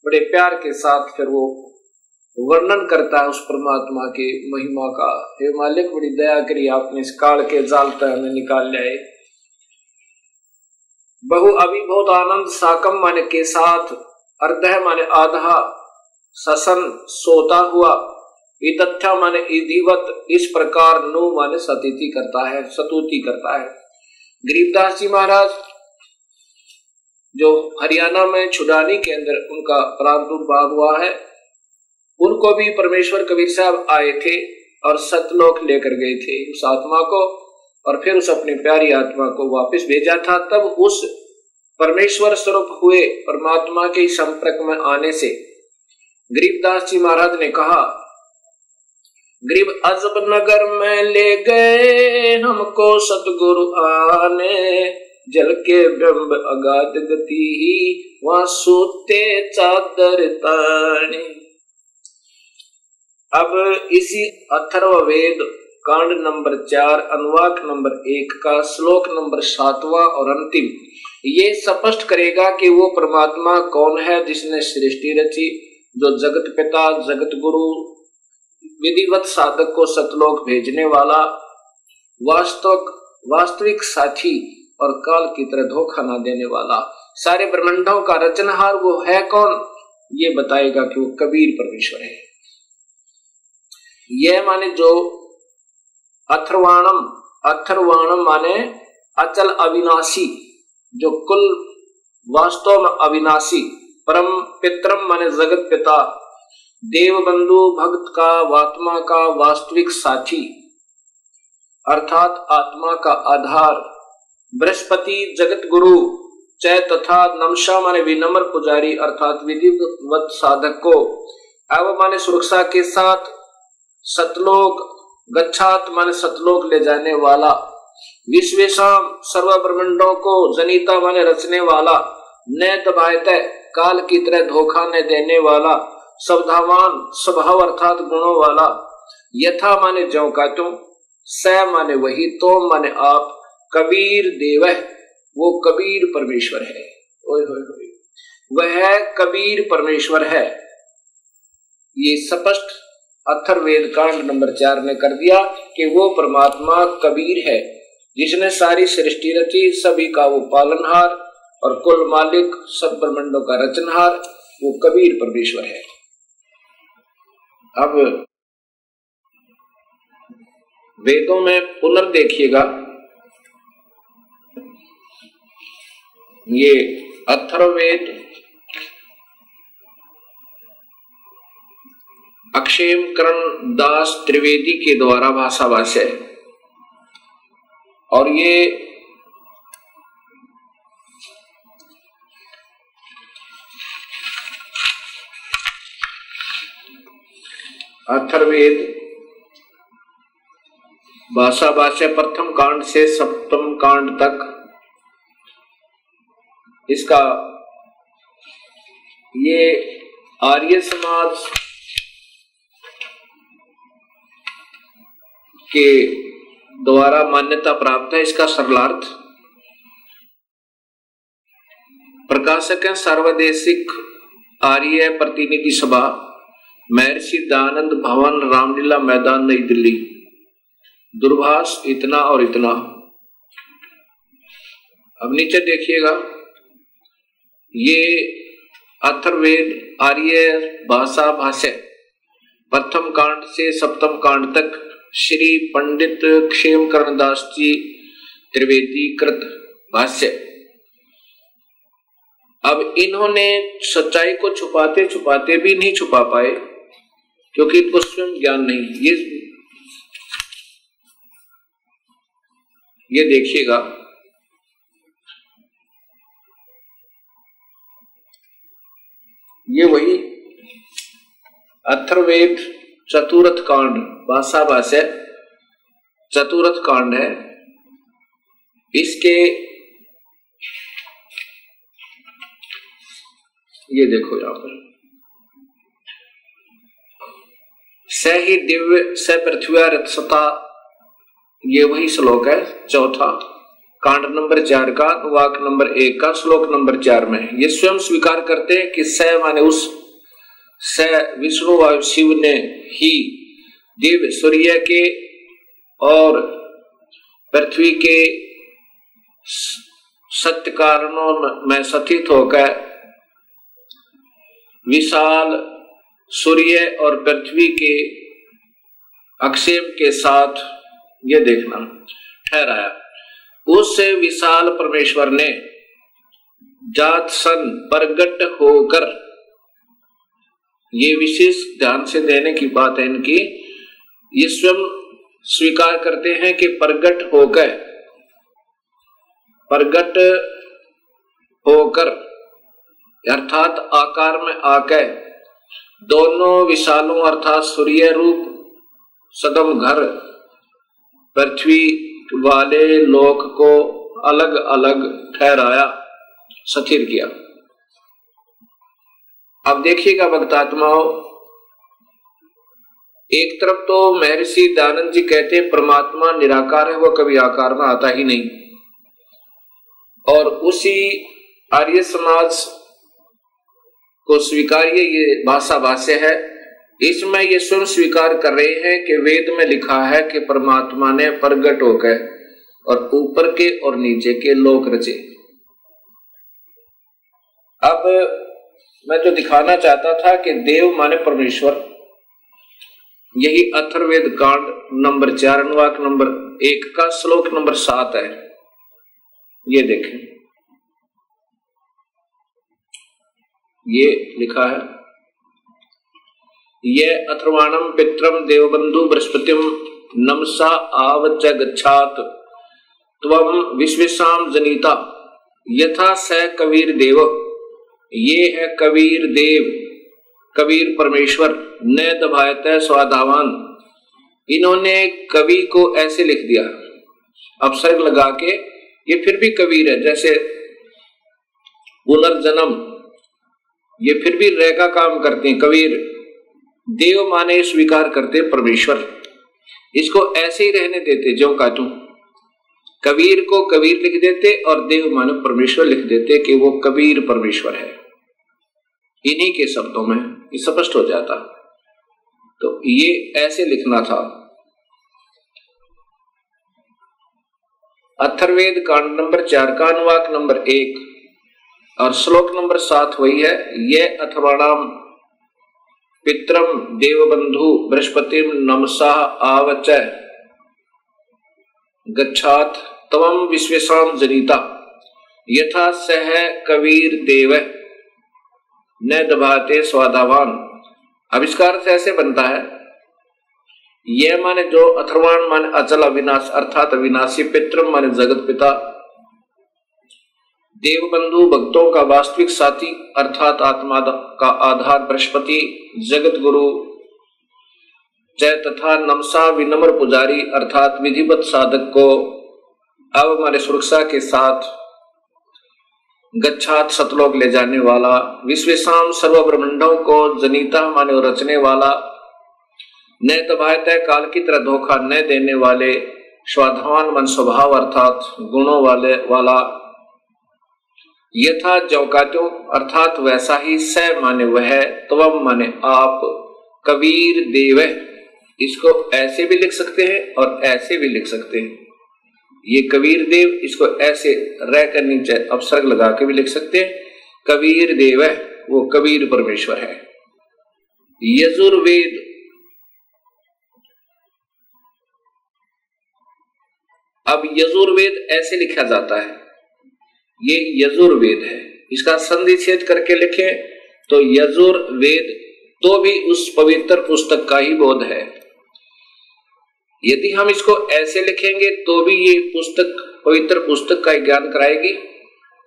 बड़े प्यार के साथ फिर वो वर्णन करता है उस परमात्मा के महिमा का। हे मालिक, बड़ी दया करी आपने, इस काल के जाल तक हमें निकाल लाए। बहु अभी बहुत आनंद साकम माने के साथ, अर्धः माने आधा, ससन सोता हुआ, इतथ्या माने इधिवत, इस प्रकार, नु माने सतीति करता है, सतुति करता है। गरीबदास जी महाराज जो हरियाणा में छुडानी के अंदर उनका प्रादुर्भाव हुआ है, उनको भी परमेश्वर कबीर साहब आए थे और सतलोक लेकर गए थे उस आत्मा को, और फिर उस अपनी प्यारी आत्मा को वापस भेजा था। तब उस परमेश्वर स्वरूप हुए परमात्मा के संपर्क में आने से गरीबदास जी महाराज ने कहा, गरीब अजब नगर में ले गए हमको सतगुरु आने, जल के ब्रह्म अगाध गति वहां सोते चादर ताने। अब इसी अथर्ववेद कांड नंबर 4 अनुवाक नंबर 1 का श्लोक नंबर 7वां और अंतिम ये स्पष्ट करेगा कि वो परमात्मा कौन है जिसने सृष्टि रची, जो जगत पिता, जगत गुरु, विधिवत साधक को सतलोक भेजने वाला, वास्तविक साथी और काल की तरह धोखा ना देने वाला, सारे ब्रह्मांडों का रचनहार वो है कौन, ये बताएगा कि वो कबीर परमेश्वर है। यह माने जो अथर्वाणम माने अचल अविनाशी, जो कुल वास्तव में अविनाशी, परम पितरम माने जगत पिता, देव बंधु, भक्त का, आत्मा का वास्तविक साथी अर्थात आत्मा का आधार, बृहस्पति जगत गुरु, चय तथा नमशा माने विनम्र पुजारी अर्थात विधिवत साधक को, अब माने सुरक्षा के साथ, सतलोक गच्छात माने सतलोक ले जाने वाला, विश्वेशाम सर्व ब्रह्मांडों को जनिता माने रचने वाला, न दबायते काल की तरह धोखा न देने वाला, स्वभावान स्वभाव अर्थात गुणों वाला, यथा माने ज्यों का त्यों, स माने वही, तो माने आप, कबीर देव वो कबीर परमेश्वर है। ओए होए होए, वह कबीर परमेश्वर है। ये स्पष्ट अथर्ववेद कांड नंबर 4 ने कर दिया कि वो परमात्मा कबीर है जिसने सारी सृष्टि रची, सभी का वो पालनहार और कुल मालिक, सब ब्रह्मांडों का रचनहार, वो कबीर परमेश्वर है। अब वेदों में पुनर्देखिएगा, ये अथर्ववेद अक्षेम करण दास त्रिवेदी के द्वारा भाषा भाष्य है, और ये अथर्ववेद भाषा भाष्य प्रथम कांड से सप्तम कांड तक इसका ये आर्य समाज के द्वारा मान्यता प्राप्त है। इसका सरलार्थ प्रकाशक है सर्वदेशिक आर्य प्रतिनिधि सभा, महर्षि दयानंद भवन, रामलीला मैदान, नई दिल्ली। दूरभाष इतना और इतना। अब नीचे देखिएगा, ये अथर्ववेद आर्य भाषा भाष्य प्रथम कांड से सप्तम कांड तक श्री पंडित क्षेमकरण दास जी त्रिवेदी कृत भाष्य। अब इन्होंने सच्चाई को छुपाते छुपाते भी नहीं छुपा पाए, क्योंकि इनको स्वयं ज्ञान नहीं। ये देखिएगा, ये वही अथर्ववेद चतुर्थ कांड भाषा भाष्य चतुर्थ कांड है। इसके ये देखो यहां पर, स ही दिव्य स पृथ्वी रथसता, ये वही श्लोक है चौथा। कांड नंबर 4 का वाक नंबर 1 का श्लोक नंबर 4 में ये स्वयं स्वीकार करते हैं कि स माने उस स विष्णु व शिव ने ही देव सूर्य के और पृथ्वी के सत्य कारणों में स्थित होकर विशाल सूर्य और पृथ्वी के अक्षेप के साथ ये देखना ठहराया। उस विशाल परमेश्वर ने जात सन प्रगट होकर, ये विशेष ध्यान से देने की बात है इनकी, ये स्वयं स्वीकार करते हैं कि प्रगट होकर अर्थात आकार में आकर दोनों विशालों अर्थात सूर्य रूप सदम घर पृथ्वी वाले लोक को अलग अलग ठहराया, स्थिर किया। अब देखिएगा भक्तात्माओं, एक तरफ तो महर्षि दयानंद जी कहते हैं परमात्मा निराकार है, वो कभी आकार में आता ही नहीं, और उसी आर्य समाज को स्वीकार्य ये भाषा भाष्य है, इसमें ये स्वयं स्वीकार कर रहे हैं कि वेद में लिखा है कि परमात्मा ने प्रगट होकर और ऊपर के और नीचे के लोक रचे। अब मैं जो दिखाना चाहता था कि देव माने परमेश्वर, यही अथर्ववेद कांड नंबर 4 अनुवाक नंबर 1 का श्लोक नंबर 7 है। ये देखें, ये लिखा है, ये अथर्वाणम पित्रम देवबंधु बृहस्पतिम नमसा आवच गच्छात त्वम विश्वेशाम जनिता यथा स कबीर देव। ये है कबीर देव, कबीर परमेश्वर, न दभायत स्वादावान। इन्होंने कवि को ऐसे लिख दिया अपसर्ग लगा के, ये फिर भी कबीर है, जैसे पुनर्जन्म, ये फिर भी रे का काम करते हैं। कबीर देव माने स्वीकार करते परमेश्वर, इसको ऐसे ही रहने देते जो का तू, कबीर को कबीर लिख देते और देव माने परमेश्वर लिख देते कि वो कबीर परमेश्वर है। इन्हीं के शब्दों में ये स्पष्ट हो जाता, तो ये ऐसे लिखना था। अथर्ववेद कांड नंबर 4 का अनुवाक नंबर 1 और श्लोक नंबर 7 वही है, ये अथर्वाणाम पित्रम देवबंधु बृहस्पतिम नमसा आवच गच्छात तवम विश्वेशाम जनिता यथा सह कबीर देव न दभाते स्वादावान। आविष्कार से ऐसे बनता है, यह माने जो अथर्वाण माने अचल अविनाश अर्थात अविनाशी, पित्रम माने जगत पिता, देवबंधु भक्तों का वास्तविक साथी अर्थात आत्मा का आधार बृहस्पति जगत गुरु, जय तथा नमसा विनम्र पुजारी अर्थात विधिवत साधक को अब हमारे सुरक्षा के साथ गच्छात सतलोक ले जाने वाला, विश्वेशाम सर्व ब्रह्मांडों को जनीता माने रचने वाला, न दबायत काल की तरह धोखा न देने वाले, स्वाधावान मन स्वभाव अर्थात गुणों वाला, यथा जौकात्यों अर्थात वैसा ही, स माने वह, त्वम माने आप, कबीर देव। इसको ऐसे भी लिख सकते हैं और ऐसे भी लिख सकते हैं। ये कबीर देव, इसको ऐसे रह कर नीचे अपसर्ग लगा के भी लिख सकते हैं, कबीर देव है, वो कबीर परमेश्वर है। यजुर्वेद, अब यजुर्वेद ऐसे लिखा जाता है, ये यजुर्वेद है, इसका संधि छेद करके लिखें तो यजुर्वेद तो भी उस पवित्र पुस्तक का ही बोध है। यदि हम इसको ऐसे लिखेंगे तो भी ये पुस्तक पवित्र पुस्तक का ज्ञान कराएगी,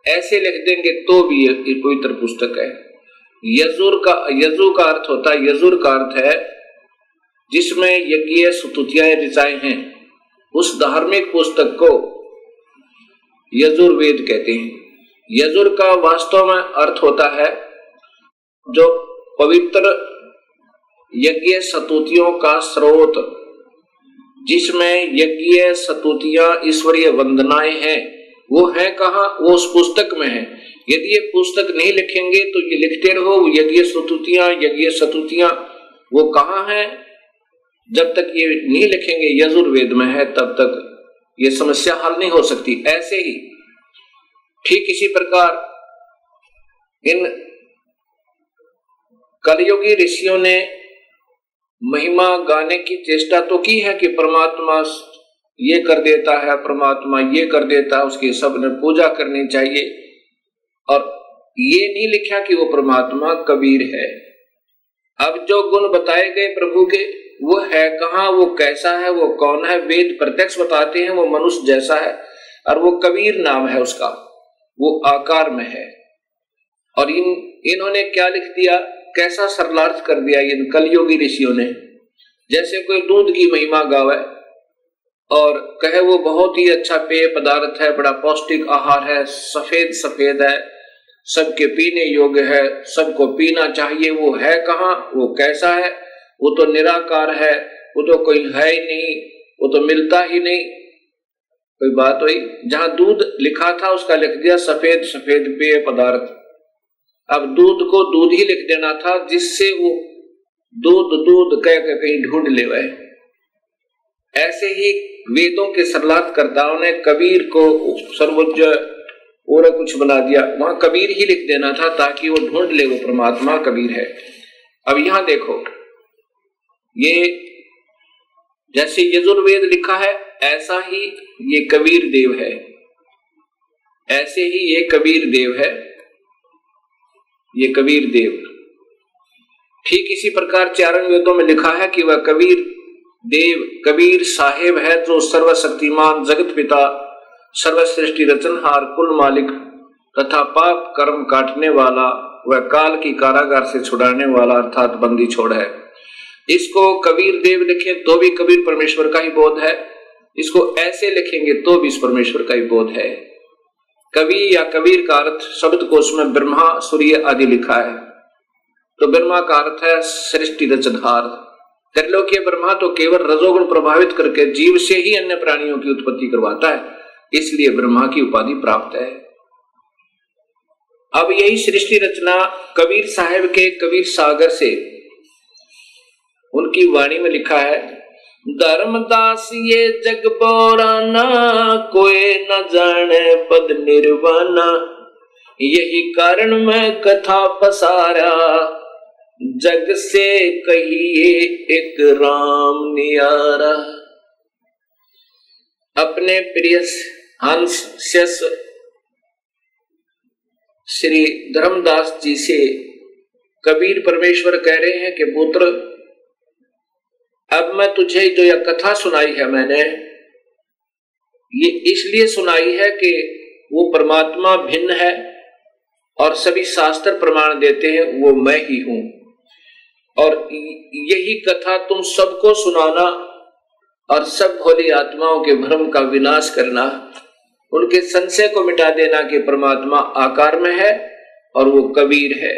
ऐसे लिख देंगे तो भी ये पवित्र पुस्तक है। यजु का अर्थ होता है, यजुर का अर्थ है जिसमें यज्ञ स्तुतियां ऋचाएं हैं, उस धार्मिक पुस्तक को यजुर्वेद कहते हैं। यजुर का वास्तव में अर्थ होता है जो पवित्र यज्ञ स्तुतियों का स्रोत, जिसमें यज्ञ स्तुतियां ईश्वरीय वंदनाएं हैं, वो है कहाँ? वो उस पुस्तक में है। यदि ये पुस्तक नहीं लिखेंगे तो ये लिखते रहो यज्ञ स्तुतियां, वो कहाँ है? जब तक ये नहीं लिखेंगे यजुर्वेद में है, तब तक ये समस्या हल नहीं हो सकती। ऐसे ही ठीक इसी प्रकार इन कलयुगी ऋषियों ने महिमा गाने की चेष्टा तो की है कि परमात्मा ये कर देता है, परमात्मा ये कर देता है, उसकी सबने पूजा करनी चाहिए, और ये नहीं लिखा कि वो परमात्मा कबीर है। अब जो गुण बताए गए प्रभु के, वो है कहाँ, वो कैसा है, वो कौन है? वेद प्रत्यक्ष बताते हैं वो मनुष्य जैसा है, और वो कबीर नाम है उसका, वो आकार में है। और इन्होंने क्या लिख दिया, कैसा सरलार्थ कर दिया इन कलयुगी ऋषियों ने। जैसे कोई दूध की महिमा गावे और कहे वो बहुत ही अच्छा पेय पदार्थ है, बड़ा पौष्टिक आहार है, सफेद सफेद है, सबके पीने योग्य है, सबको पीना चाहिए। वो है कहाँ, वो कैसा है? वो तो निराकार है, वो तो कोई है ही नहीं, वो तो मिलता ही नहीं। कोई बात हुई? जहां दूध लिखा था उसका लिख दिया सफेद सफेद पेय पदार्थ। अब दूध को दूध ही लिख देना था, जिससे वो दूध दूध कह के कहीं ढूंढ ले गए। ऐसे ही वेदों के सरलार्थकर्ताओं ने कबीर को सर्वोच्च और कुछ बना दिया, वहां कबीर ही लिख देना था ताकि वो ढूंढ ले वो परमात्मा कबीर है। अब यहां देखो, ये जैसे यजुर्वेद लिखा है ऐसा ही ये कबीर देव है, ऐसे ही ये कबीर देव है, ये कबीर देव। ठीक इसी प्रकार चारण वेदों में लिखा है कि वह कबीर देव कबीर साहेब है, जो सर्वशक्तिमान जगत पिता सर्वश्रेष्ठी रचनहार कुल मालिक तथा पाप कर्म काटने वाला वह काल की कारागार से छुड़ाने वाला अर्थात बंदी छोड़ है। इसको कबीर देव लिखें तो भी कबीर परमेश्वर का ही बोध है, इसको ऐसे लिखेंगे तो भी इस परमेश्वर का ही बोध है। कवि या कबीर का अर्थ शब्द कोश में ब्रह्मा सूर्य आदि लिखा है, तो ब्रह्मा का अर्थ है सृष्टि रचनहार। त्रिलोकीय ब्रह्मा तो केवल रजोगुण प्रभावित करके जीव से ही अन्य प्राणियों की उत्पत्ति करवाता है, इसलिए ब्रह्मा की उपाधि प्राप्त है। अब यही सृष्टि रचना कबीर साहब के कबीर सागर से उनकी वाणी में लिखा है, धर्मदास ये जग बोराना कोई न जाने पद निर्वाणा, यही कारण मैं कथा पसारा जग से कहिए एक राम नियारा। अपने प्रिय हंस श्री धर्मदास जी से कबीर परमेश्वर कह रहे हैं कि पुत्र, अब मैं तुझे जो यह कथा सुनाई है मैंने, ये इसलिए सुनाई है कि वो परमात्मा भिन्न है और सभी शास्त्र प्रमाण देते हैं वो मैं ही हूं, और यही कथा तुम सबको सुनाना और सब भोली आत्माओं के भ्रम का विनाश करना, उनके संशय को मिटा देना कि परमात्मा आकार में है और वो कबीर है।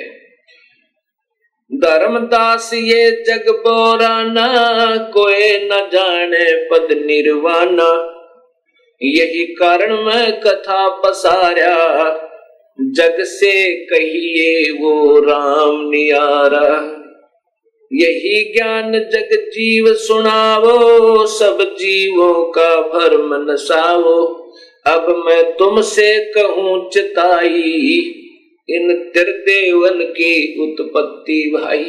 धर्मदास ये जग बोराना कोई न जाने पद निर्वाणा, यही कारण मैं कथा पसारा जग से कहिए वो राम नियारा। यही ज्ञान जग जीव सुनावो, सब जीवों का भरम नसावो, अब मैं तुमसे कहूं चिताई इन त्रिदेवन की उत्पत्ति भाई।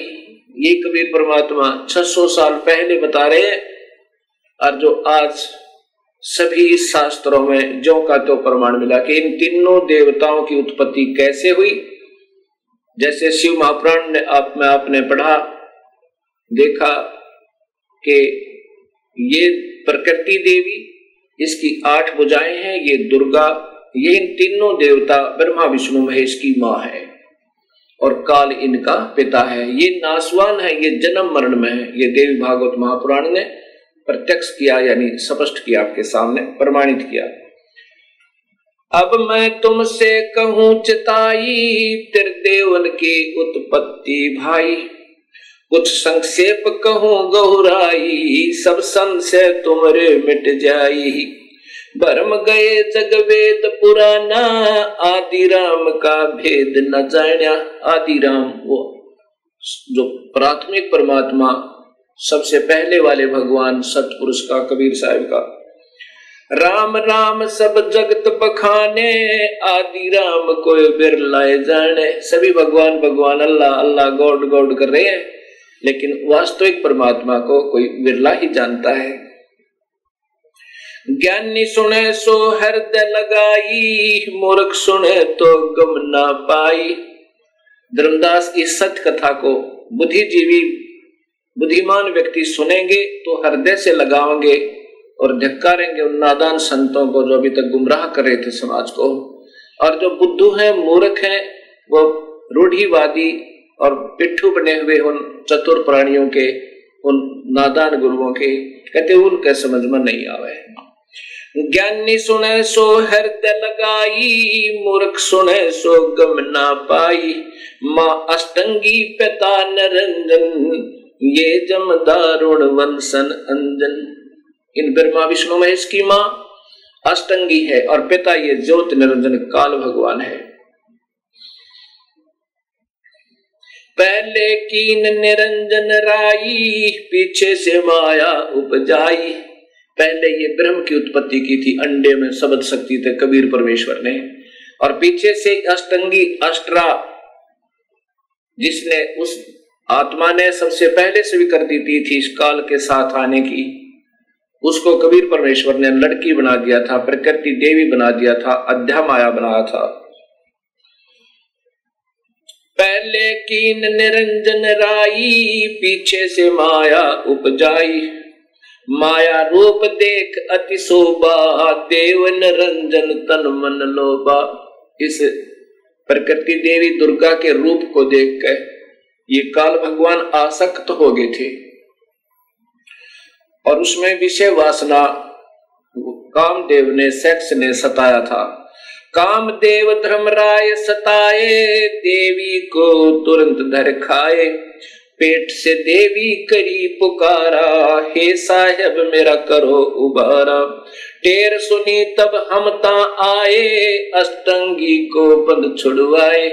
ये कबीर परमात्मा 600 साल पहले बता रहे हैं, और जो आज सभी शास्त्रों में जो का तो प्रमाण मिला कि इन तीनों देवताओं की उत्पत्ति कैसे हुई। जैसे शिव महापुराण ने आपने पढ़ा, देखा कि ये प्रकृति देवी, इसकी 8 भुजाएं हैं, ये दुर्गा, ये इन तीनों देवता ब्रह्मा विष्णु महेश की माँ है, और काल इनका पिता है। ये नासवान है, ये जन्म मरण में है। ये देवी भागवत महापुराण ने प्रत्यक्ष किया, यानी स्पष्ट किया, आपके सामने प्रमाणित किया। अब मैं तुमसे कहूं चिताई त्रिदेवन की उत्पत्ति भाई, कुछ संक्षेप कहूं गहुराई सब संशय तुमरे मिट जाई। भरम गए जग वेद पुराना, आदि राम का भेद न जान्या। आदि राम वो जो प्राथमिक परमात्मा, सबसे पहले वाले भगवान सतपुरुष का, कबीर साहिब का। राम राम सब जगत बखाने, आदि राम कोई बिरलाए जाने। सभी भगवान भगवान अल्लाह अल्लाह गॉड गॉड कर रहे हैं, लेकिन वास्तविक परमात्मा को कोई बिरला ही जानता है। ज्ञानी सुने सो हृदय लगाई, मूर्ख सुने तो गम ना पाई। धर्मदास इस सत्य कथा को बुद्धिजीवी बुद्धिमान व्यक्ति सुनेंगे तो हृदय से लगाएंगे और धिक्कारेंगे उन नादान संतों को जो अभी तक गुमराह कर रहे थे समाज को। और जो बुद्धू हैं, मूर्ख हैं, वो रूढ़िवादी और पिट्ठू बने हुए उन चतुर प्राणियों के, उन नादान गुरुओं के, कहते उनके समझ में नहीं आवे। ज्ञानी सुने सो हृदय लगाई, मूर्ख सुने सो गम ना पाई। माँ अष्टंगी पिता निरंजन, ये जम दारुण वंशन अंजन। इन ब्रह्मा विष्णु महेश की माँ अष्टंगी है और पिता ये ज्योत निरंजन काल भगवान है। पहले कीन निरंजन राई, पीछे से माया उपजाई। पहले ये ब्रह्म की उत्पत्ति की थी, अंडे में शब्द शक्ति थे कबीर परमेश्वर ने, और पीछे से अष्टंगी अष्टरा, जिसने उस आत्मा ने सबसे पहले स्वीकृति दी थी इस काल के साथ आने की, उसको कबीर परमेश्वर ने लड़की बना दिया था, प्रकृति देवी बना दिया था, अध्या माया बनाया था। पहले कीन निरंजन राई, पीछे से माया उपजाई। माया रूप देख अति शोभा, देव निरंजन तन मन लोभा। इस प्रकृति देवी दुर्गा के रूप को देखकर ये काल भगवान आसक्त हो गए थे और उसमें विषय वासना कामदेव ने, सेक्स ने सताया था। कामदेव धर्मराय सताए, देवी को तुरंत धर खाए। पेट से देवी करी पुकारा, हे साहेब मेरा करो उबारा। टेर सुनी तब हम ता आए, अष्टंगी को बंद छुड़वाए।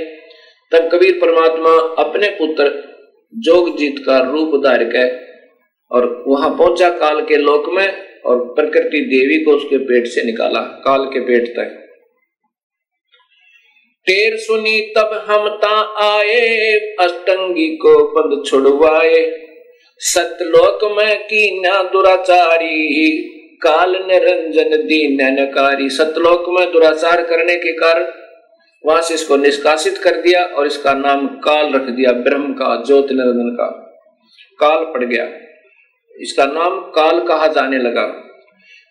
तब कबीर परमात्मा अपने पुत्र जोगजीत का रूप धार के और वहां पहुंचा काल के लोक में, और प्रकृति देवी को उसके पेट से निकाला काल के पेट तक। टेर सुनी तब हम ता आए, अष्टंगी को बंद छुड़वाए। सतलोक में कीना दुराचारी, काल निरंजन दीन नकारी। सतलोक में दुराचार करने के कारण वहां से इसको निष्कासित कर दिया और इसका नाम काल रख दिया, ब्रह्म का, ज्योत निरंजन का। काल पड़ गया, इसका नाम काल कहा जाने लगा।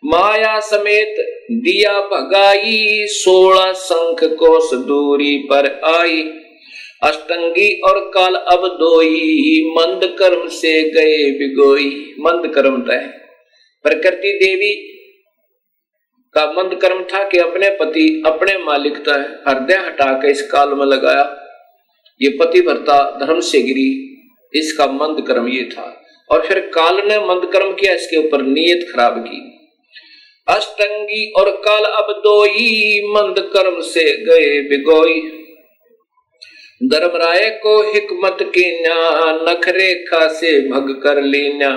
माया समेत दिया भगाई, 16 शंख कोस दूरी पर आई। अष्टंगी और काल अब दोई, मंद कर्म से गए बिगोई। मंद कर्म तय प्रकृति देवी का मंद कर्म था कि अपने पति अपने मालिक तय हृदय हटा के इस काल में लगाया। ये पतिव्रता धर्म से गिरी, इसका मंद कर्म ये था। और फिर काल ने मंद कर्म किया, इसके ऊपर नीयत खराब की। अष्टंगी और काल अब दोई, मंद कर्म से गए बिगोई। धर्मराय को हिकमत कीन्या, नख रेखा से भग कर लीन्या।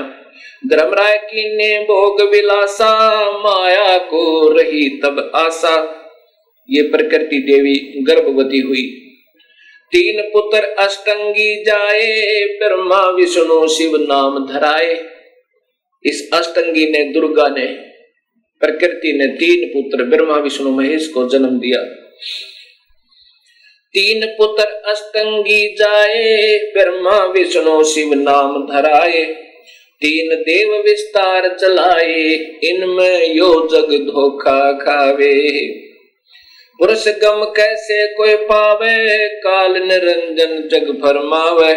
धर्मराय कीने भोग विलासा, माया को रही तब आशा। ये प्रकृति देवी गर्भवती हुई। 3 पुत्र अष्टंगी जाए, ब्रह्मा विष्णु शिव नाम धराए। इस अष्टंगी ने, दुर्गा ने, प्रकृति ने 3 पुत्र ब्रह्मा विष्णु महेश को जन्म दिया। 3 पुत्र अष्टंगी जाए, ब्रह्मा विष्णु शिव नाम धराए। 3 देव विस्तार चलाए, इनमें यो जग धोखा खावे। पुरुष गम कैसे कोई पावे, काल निरंजन जग फरमावे।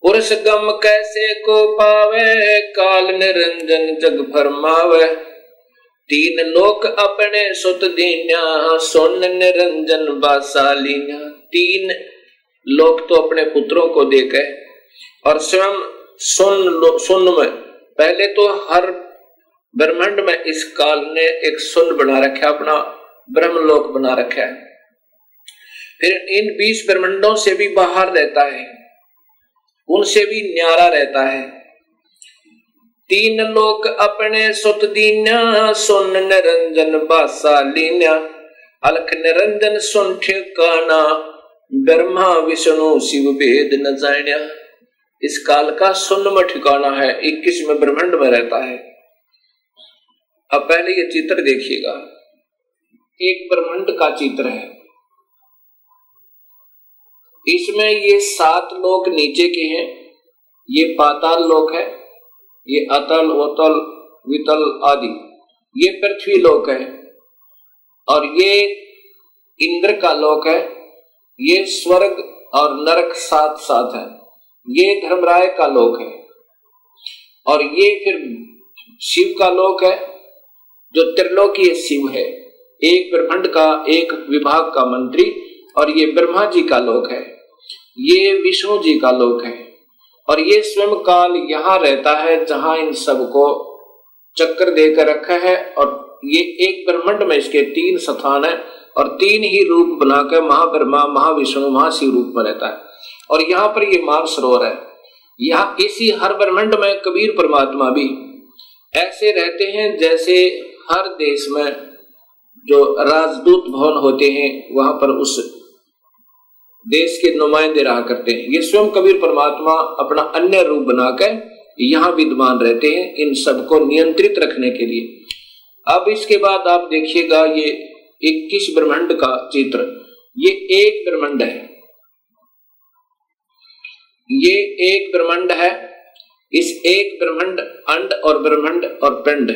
पुरुष गम कैसे को पावे, काल निरंजन जग फरमावे। 3 लोक अपने सुत दीन्या, सुन निरंजन बासालीन्या। 3 लोक तो अपने पुत्रों को देके और स्वयं सुन में पहले तो हर ब्रह्मांड में इस काल ने एक सुन बना रखा, अपना ब्रह्मलोक बना रखा है। फिर इन 20 ब्रह्मांडों से भी बाहर रहता है, उनसे भी न्यारा रहता है। 3 लोक अपने सुत दीन्या, सुन निरंजन बासा लीन्या, अलख निरंजन सुन ठिकाना, ब्रह्मा विष्णु शिव वेद न जान्या। इस काल का सुन्न में ठिकाना है, 21वें ब्रह्मांड में रहता है। अब पहले ये चित्र देखिएगा, एक ब्रह्मांड का चित्र है। इसमें ये 7 लोक नीचे के हैं, ये पाताल लोक है, ये अतल वतल वितल आदि, ये पृथ्वी लोक है, और ये इंद्र का लोक है, ये स्वर्ग और नरक साथ साथ है, ये धर्मराय का लोक है, और ये फिर शिव का लोक है जो त्रिलोकीय शिव है, एक ब्रह्मांड का एक विभाग का मंत्री, और ये ब्रह्मा जी का लोक है, ये विष्णु जी का लोक है, और ये स्वयं काल यहाँ रहता है जहां इन सबको चक्कर देकर रखा है। और ये एक ब्रह्मांड में इसके 3 स्थान है और 3 ही रूप बनाकर महाब्रह्मा महाविष्णु महाशिव रूप में रहता है। और यहाँ पर ये मानसरोवर है। यहाँ इसी हर ब्रह्मांड में कबीर परमात्मा भी ऐसे रहते हैं जैसे हर देश में जो राजदूत भवन होते हैं वहां पर उस देश के नुमाइंदे रहा करते हैं। ये स्वयं कबीर परमात्मा अपना अन्य रूप बनाकर यहाँ विद्यमान रहते हैं इन सबको नियंत्रित रखने के लिए। अब इसके बाद आप देखिएगा ये 21 ब्रह्मांड का चित्र। ये एक ब्रह्मांड है, ये एक ब्रह्मांड है। इस एक ब्रह्मांड अंड और ब्रह्मांड और पिंड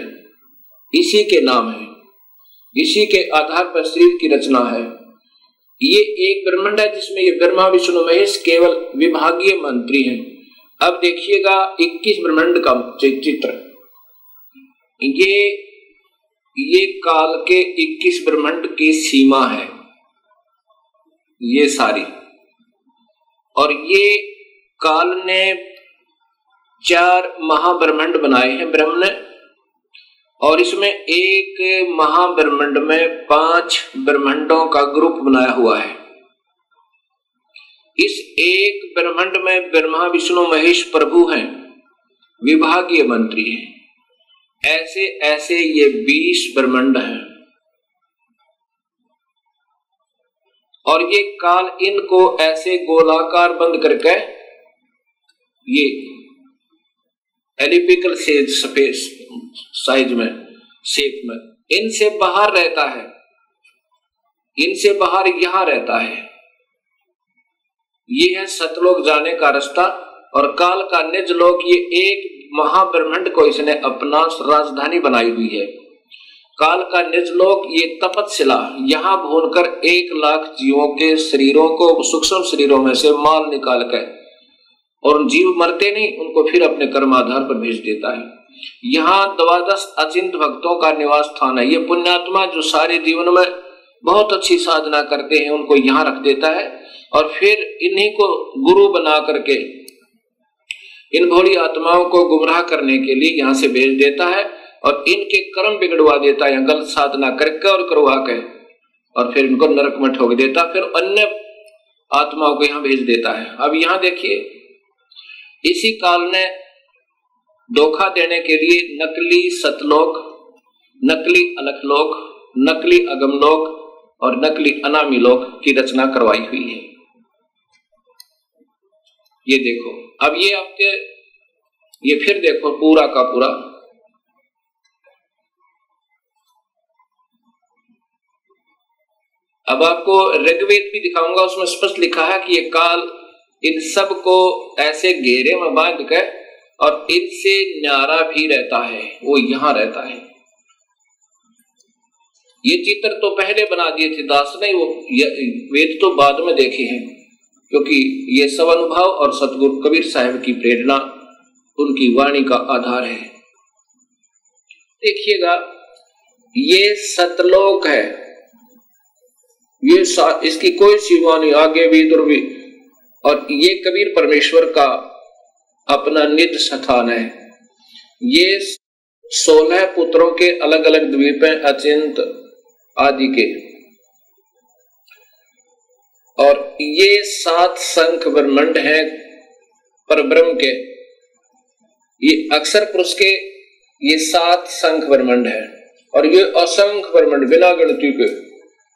इसी के नाम है, इसी के आधार पर शरीर की रचना है। ये एक ब्रह्मांड है जिसमें ये ब्रह्मा विष्णु महेश केवल विभागीय मंत्री हैं। अब देखिएगा 21 ब्रह्मांड का चित्र। ये काल के 21 ब्रह्मांड की सीमा है ये सारी। और ये काल ने 4 महाब्रह्मांड बनाए हैं ब्रह्म ने, और इसमें एक महाब्रह्मांड में 5 ब्रह्मांडों का ग्रुप बनाया हुआ है। इस एक ब्रह्मांड में ब्रह्मा विष्णु महेश प्रभु हैं, विभागीय मंत्री हैं। ऐसे ऐसे ये 20 ब्रह्मांड हैं, और ये काल इनको ऐसे गोलाकार बंद करके ये एलिप्टिकल स्पेस साइज में शेप में इनसे बाहर रहता है, इनसे बाहर यहां रहता है। ये है सतलोक जाने का रास्ता। और काल का निज लोक ये एक महाब्रह्मांड को इसने अपना राजधानी बनाई हुई है। काल का निज लोक ये तपतशिला, यहां भूनकर 1 लाख जीवों के शरीरों को सूक्ष्म शरीरों में से माल निकाल कर, और जीव मरते नहीं, उनको फिर अपने कर्माधार पर भेज देता है। यहाँ 12 अचिंत भक्तों का निवास स्थान है। ये पुण्यात्मा जो सारे जीवन में बहुत अच्छी साधना करते हैं उनको यहाँ रख देता है, और फिर इन्हीं को गुरु बना करके इन भोली आत्माओं को गुमराह करने के लिए यहाँ से भेज देता है, और इनके कर्म बिगड़वा देता है गलत साधना करके और करवा के, और फिर इनको नरक में ठोक देता, फिर अन्य आत्माओं को यहाँ भेज देता है। अब यहाँ देखिए, इसी काल ने धोखा देने के लिए नकली सतलोक, नकली अलखलोक, नकली अगमलोक और नकली अनामी लोक की रचना करवाई हुई है। ये देखो, अब ये आपके ये फिर देखो पूरा का पूरा। अब आपको ऋग्वेद भी दिखाऊंगा, उसमें स्पष्ट लिखा है कि ये काल इन सब को ऐसे घेरे में बांध कर और इनसे न्यारा भी रहता है, वो यहां रहता है। ये चित्र तो पहले बना दिए थे दास ने, वो वेद तो बाद में देखे हैं, क्योंकि ये सब अनुभव और सतगुरु कबीर साहब की प्रेरणा उनकी वाणी का आधार है। देखिएगा, ये सतलोक है, ये इसकी कोई सीमा नहीं, आगे भी इधर भी। और ये कबीर परमेश्वर का अपना निज स्थान है। ये 16 पुत्रों के अलग अलग द्वीप हैं, अचिंत आदि के, और ये 7 शंख ब्रह्मांड हैं परब्रह्म के। ये अक्षर पुरुष के ये 7 शंख ब्रह्मांड है, और ये असंख्य ब्रह्मांड बिना गिनती के,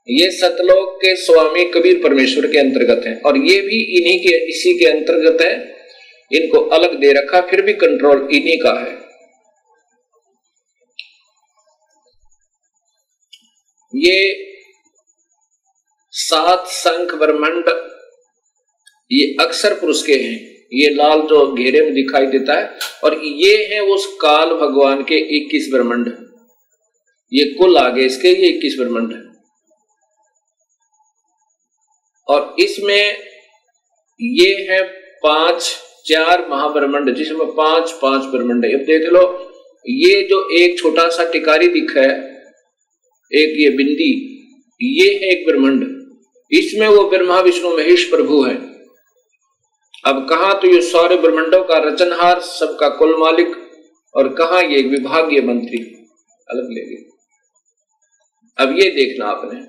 ये सतलोक के स्वामी कबीर परमेश्वर के अंतर्गत हैं, और ये भी इन्हीं के इसी के अंतर्गत है। इनको अलग दे रखा, फिर भी कंट्रोल इन्हीं का है। ये 7 शंख ब्रह्मांड ये अक्षर पुरुष के हैं, ये लाल जो घेरे में दिखाई देता है, और ये है उस काल भगवान के 21 ब्रह्मांड। ये कुल आगे इसके ये 21 ब्रह्मांड है, और इसमें ये है 4 महाब्रह्मांड, जिसमें 5 ब्रह्मांड है। अब देख लो, ये जो एक छोटा सा टिकारी दिखा है, एक ये बिंदी, ये है एक ब्रह्मांड, इसमें वो ब्रह्मा विष्णु महेश प्रभु है। अब कहां तो ये सारे ब्रह्मांडों का रचनहार, सबका कुल मालिक, और कहां ये विभागीय मंत्री अलग ले गए। अब ये देखना आपने,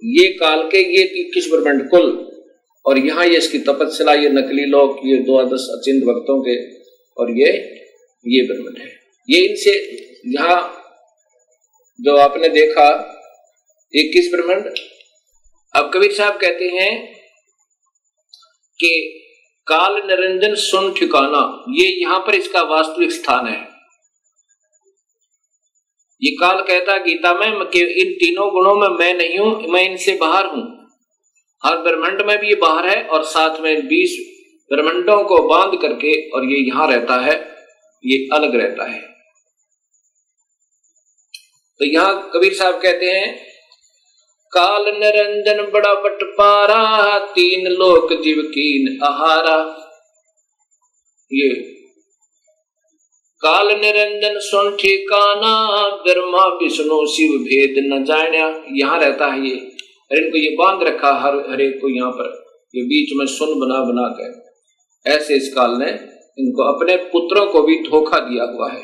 ये काल के ये 21 ब्रह्मांड कुल, और यहां ये इसकी तपस्या, ये नकली लोक, ये 12 अचिंत भक्तों के, और ये ब्रह्मांड है। ये इनसे यहां जो आपने देखा 21 ब्रह्मांड। अब कबीर साहब कहते हैं कि काल निरंजन सुन ठिकाना, ये यहां पर इसका वास्तविक स्थान है। ये काल कहता गीता में कि इन तीनों गुणों में मैं नहीं हूं, मैं इनसे बाहर हूं। हर ब्रह्मांड में भी ये बाहर है, और साथ में 20 ब्रह्मांडों को बांध करके, और ये यहां रहता है, ये अलग रहता है। तो यहां कबीर साहब कहते हैं, काल निरंजन बड़ा बटपारा, 3 लोक जीव कीन आहारा। ये काल निरंजन सुन ठिकाना, ब्रह्मा विष्णु शिव भेद न जान्या। यहां रहता है ये, और इनको ये बांध रखा हर एक को यहाँ पर, ये बीच में सुन बना बना कर। ऐसे इस काल ने इनको अपने पुत्रों को भी धोखा दिया हुआ है।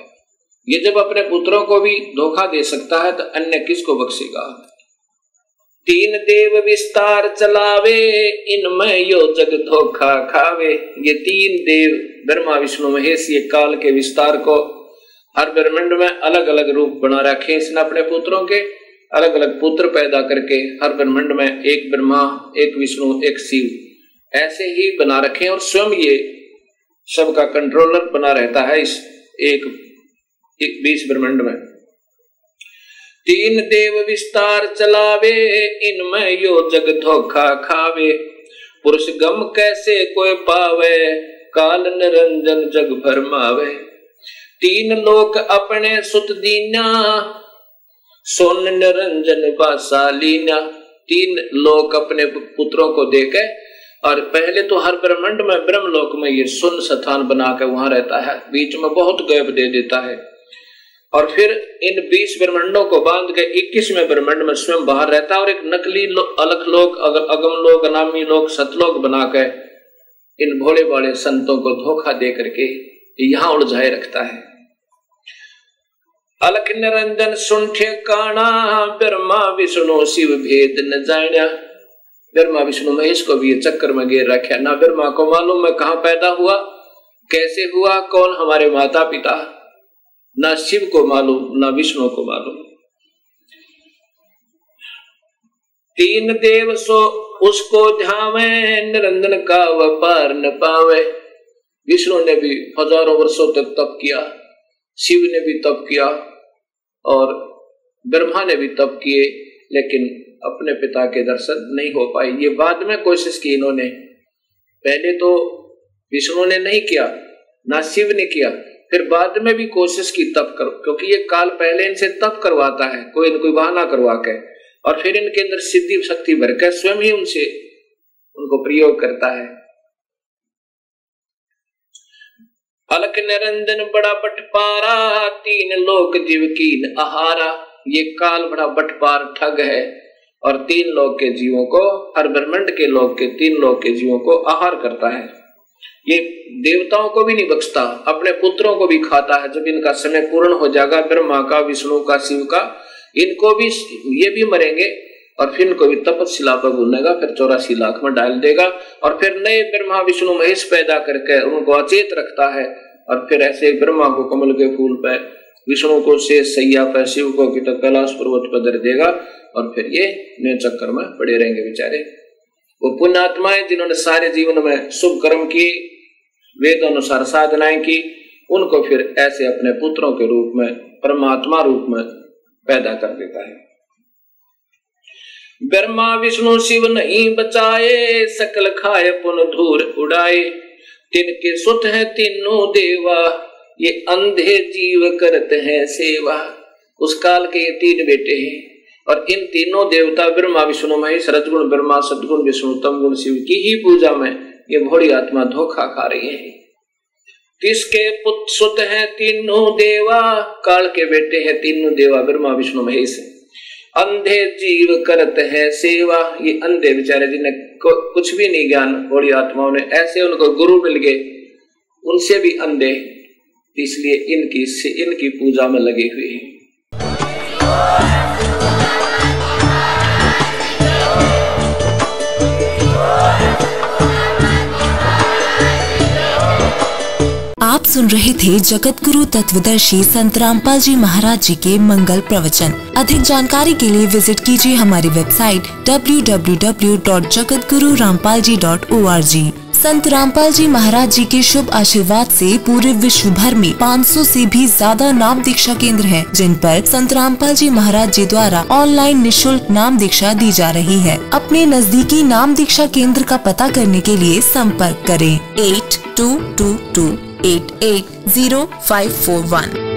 ये जब अपने पुत्रों को भी धोखा दे सकता है, तो अन्य किसको बख्शेगा। 3 देव विस्तार चलावे, इनमें यो जग धोखा खावे। ये 3 देव ब्रह्मा विष्णु महेश, ये काल के विस्तार को हर ब्रह्मांड में अलग अलग रूप बना रखे इसने अपने पुत्रों के, अलग अलग पुत्र पैदा करके हर ब्रह्मांड में एक ब्रह्मा, एक विष्णु, एक शिव ऐसे ही बना रखे, और स्वयं ये सबका कंट्रोलर बना रहता है इस एक 20 ब्रह्मांड में। 3 देव विस्तार चलावे, इनमें यो जग धोखा खावे। पुरुष गम कैसे कोई पावे, काल निरंजन जग भरमावे। 3 लोक अपने सुत दीना, सोन निरंजन बासालीना। 3 लोक अपने पुत्रों को देके, और पहले तो हर ब्रह्मांड में ब्रह्मलोक में ये सुन स्थान बनाकर वहां रहता है, बीच में बहुत गैप दे देता है, और फिर इन 20 ब्रह्मांडों को बांध के 21वें ब्रह्मांड में स्वयं बाहर रहता है, और एक नकली अलख लोक, अगम लोक, अनामी लोक, सतलोक बनाकर इन भोले भाले संतों को धोखा दे करके यहां उलझाए रखता है। अलख निरंजन सुन ठिकाना, ब्रह्मा विष्णु शिव भेद न जान्या। ब्रह्मा विष्णु महेश को भी ये चक्कर में घेर रखा। ना ब्रह्मा को मालूम मैं कहां पैदा हुआ, कैसे हुआ, कौन हमारे माता पिता, ना शिव को मालूम, ना विष्णु को मालूम। 3 देव सो उसको ध्यावे, निरंजन का व्यापार न पावे। विष्णु ने भी हजारों वर्षों तक तप किया, शिव ने भी तप किया, और ब्रह्मा ने भी तप किए, लेकिन अपने पिता के दर्शन नहीं हो पाए। ये बाद में कोशिश की इन्होंने, पहले तो विष्णु ने नहीं किया, ना शिव ने किया, फिर बाद में भी कोशिश की तप करो, क्योंकि ये काल पहले इनसे तप करवाता है, कोई न कोई बहाना करवा के, और फिर इनके अंदर सिद्धि शक्ति भर के स्वयं ही उनसे उनको प्रयोग करता है। अलख निरंजन बड़ा बटपारा, 3 लोक जीव कीन आहारा। ये काल बड़ा बटपार ठग है, और 3 लोक के जीवों को, हर ब्रह्मांड के लोक के 3 लोक के जीवों को आहार करता है। ये देवताओं को भी नहीं बख्शता, अपने पुत्रों को भी खाता है। जब इनका समय पूर्ण हो जाएगा, ब्रह्मा का, विष्णु का, शिव का, इनको भी, ये भी मरेंगे और फिर इनको भी तपस्या पर भूनेगा, फिर 84 लाख में डाल देगा और फिर नए ब्रह्मा विष्णु महेश पैदा करके उनको अचेत रखता है। और फिर ऐसे ब्रह्मा को कमल के फूल पे, विष्णु को शेष सैया पर, शिव को कि तो कैलाश पर्वत पर धर देगा और फिर ये नए चक्कर में पड़े रहेंगे बेचारे। वो पुण्यात्माएं जिन्होंने सारे जीवन में शुभ कर्म किए, वेद अनुसार साधनाएं की, उनको फिर ऐसे अपने पुत्रों के रूप में, परमात्मा रूप में पैदा कर देता है। ब्रह्मा विष्णु शिव नहीं बचाए, सकल खाए पुन धूर उड़ाए। तिनके सुत है तीनों देवा, ये अंधे जीव करते हैं सेवा। उस काल के ये 3 बेटे हैं और इन तीनों देवता ब्रह्मा विष्णु महेश, रजगुण ब्रह्मा, सदगुण विष्णु, तमगुण शिव की ही पूजा में ये भोड़ी आत्मा धोखा खा रही है। किसके पुत्र सुत है तीनों देवा, काल के बेटे हैं तीनों देवा ब्रह्मा विष्णु महेश। अंधे जीव करते हैं सेवा, ये अंधे बेचारे जिन्हें कुछ भी नहीं ज्ञान, बड़ी आत्माओं ने ऐसे उनको गुरु मिल गए, उनसे भी अंधे, इसलिए इनकी पूजा में लगे हुए हैं। आप सुन रहे थे जगत गुरु तत्वदर्शी संत रामपाल जी महाराज जी के मंगल प्रवचन। अधिक जानकारी के लिए विजिट कीजिए हमारी वेबसाइट www.jagatgururampalji.org। संत रामपाल जी महाराज जी के शुभ आशीर्वाद से पूरे विश्व भर में 500 से भी ज्यादा नाम दीक्षा केंद्र हैं, जिन पर संत रामपाल जी महाराज जी द्वारा ऑनलाइन निशुल्क नाम दीक्षा दी जा रही है। अपने नजदीकी नाम दीक्षा केंद्र का पता करने के लिए संपर्क करें 8222880541।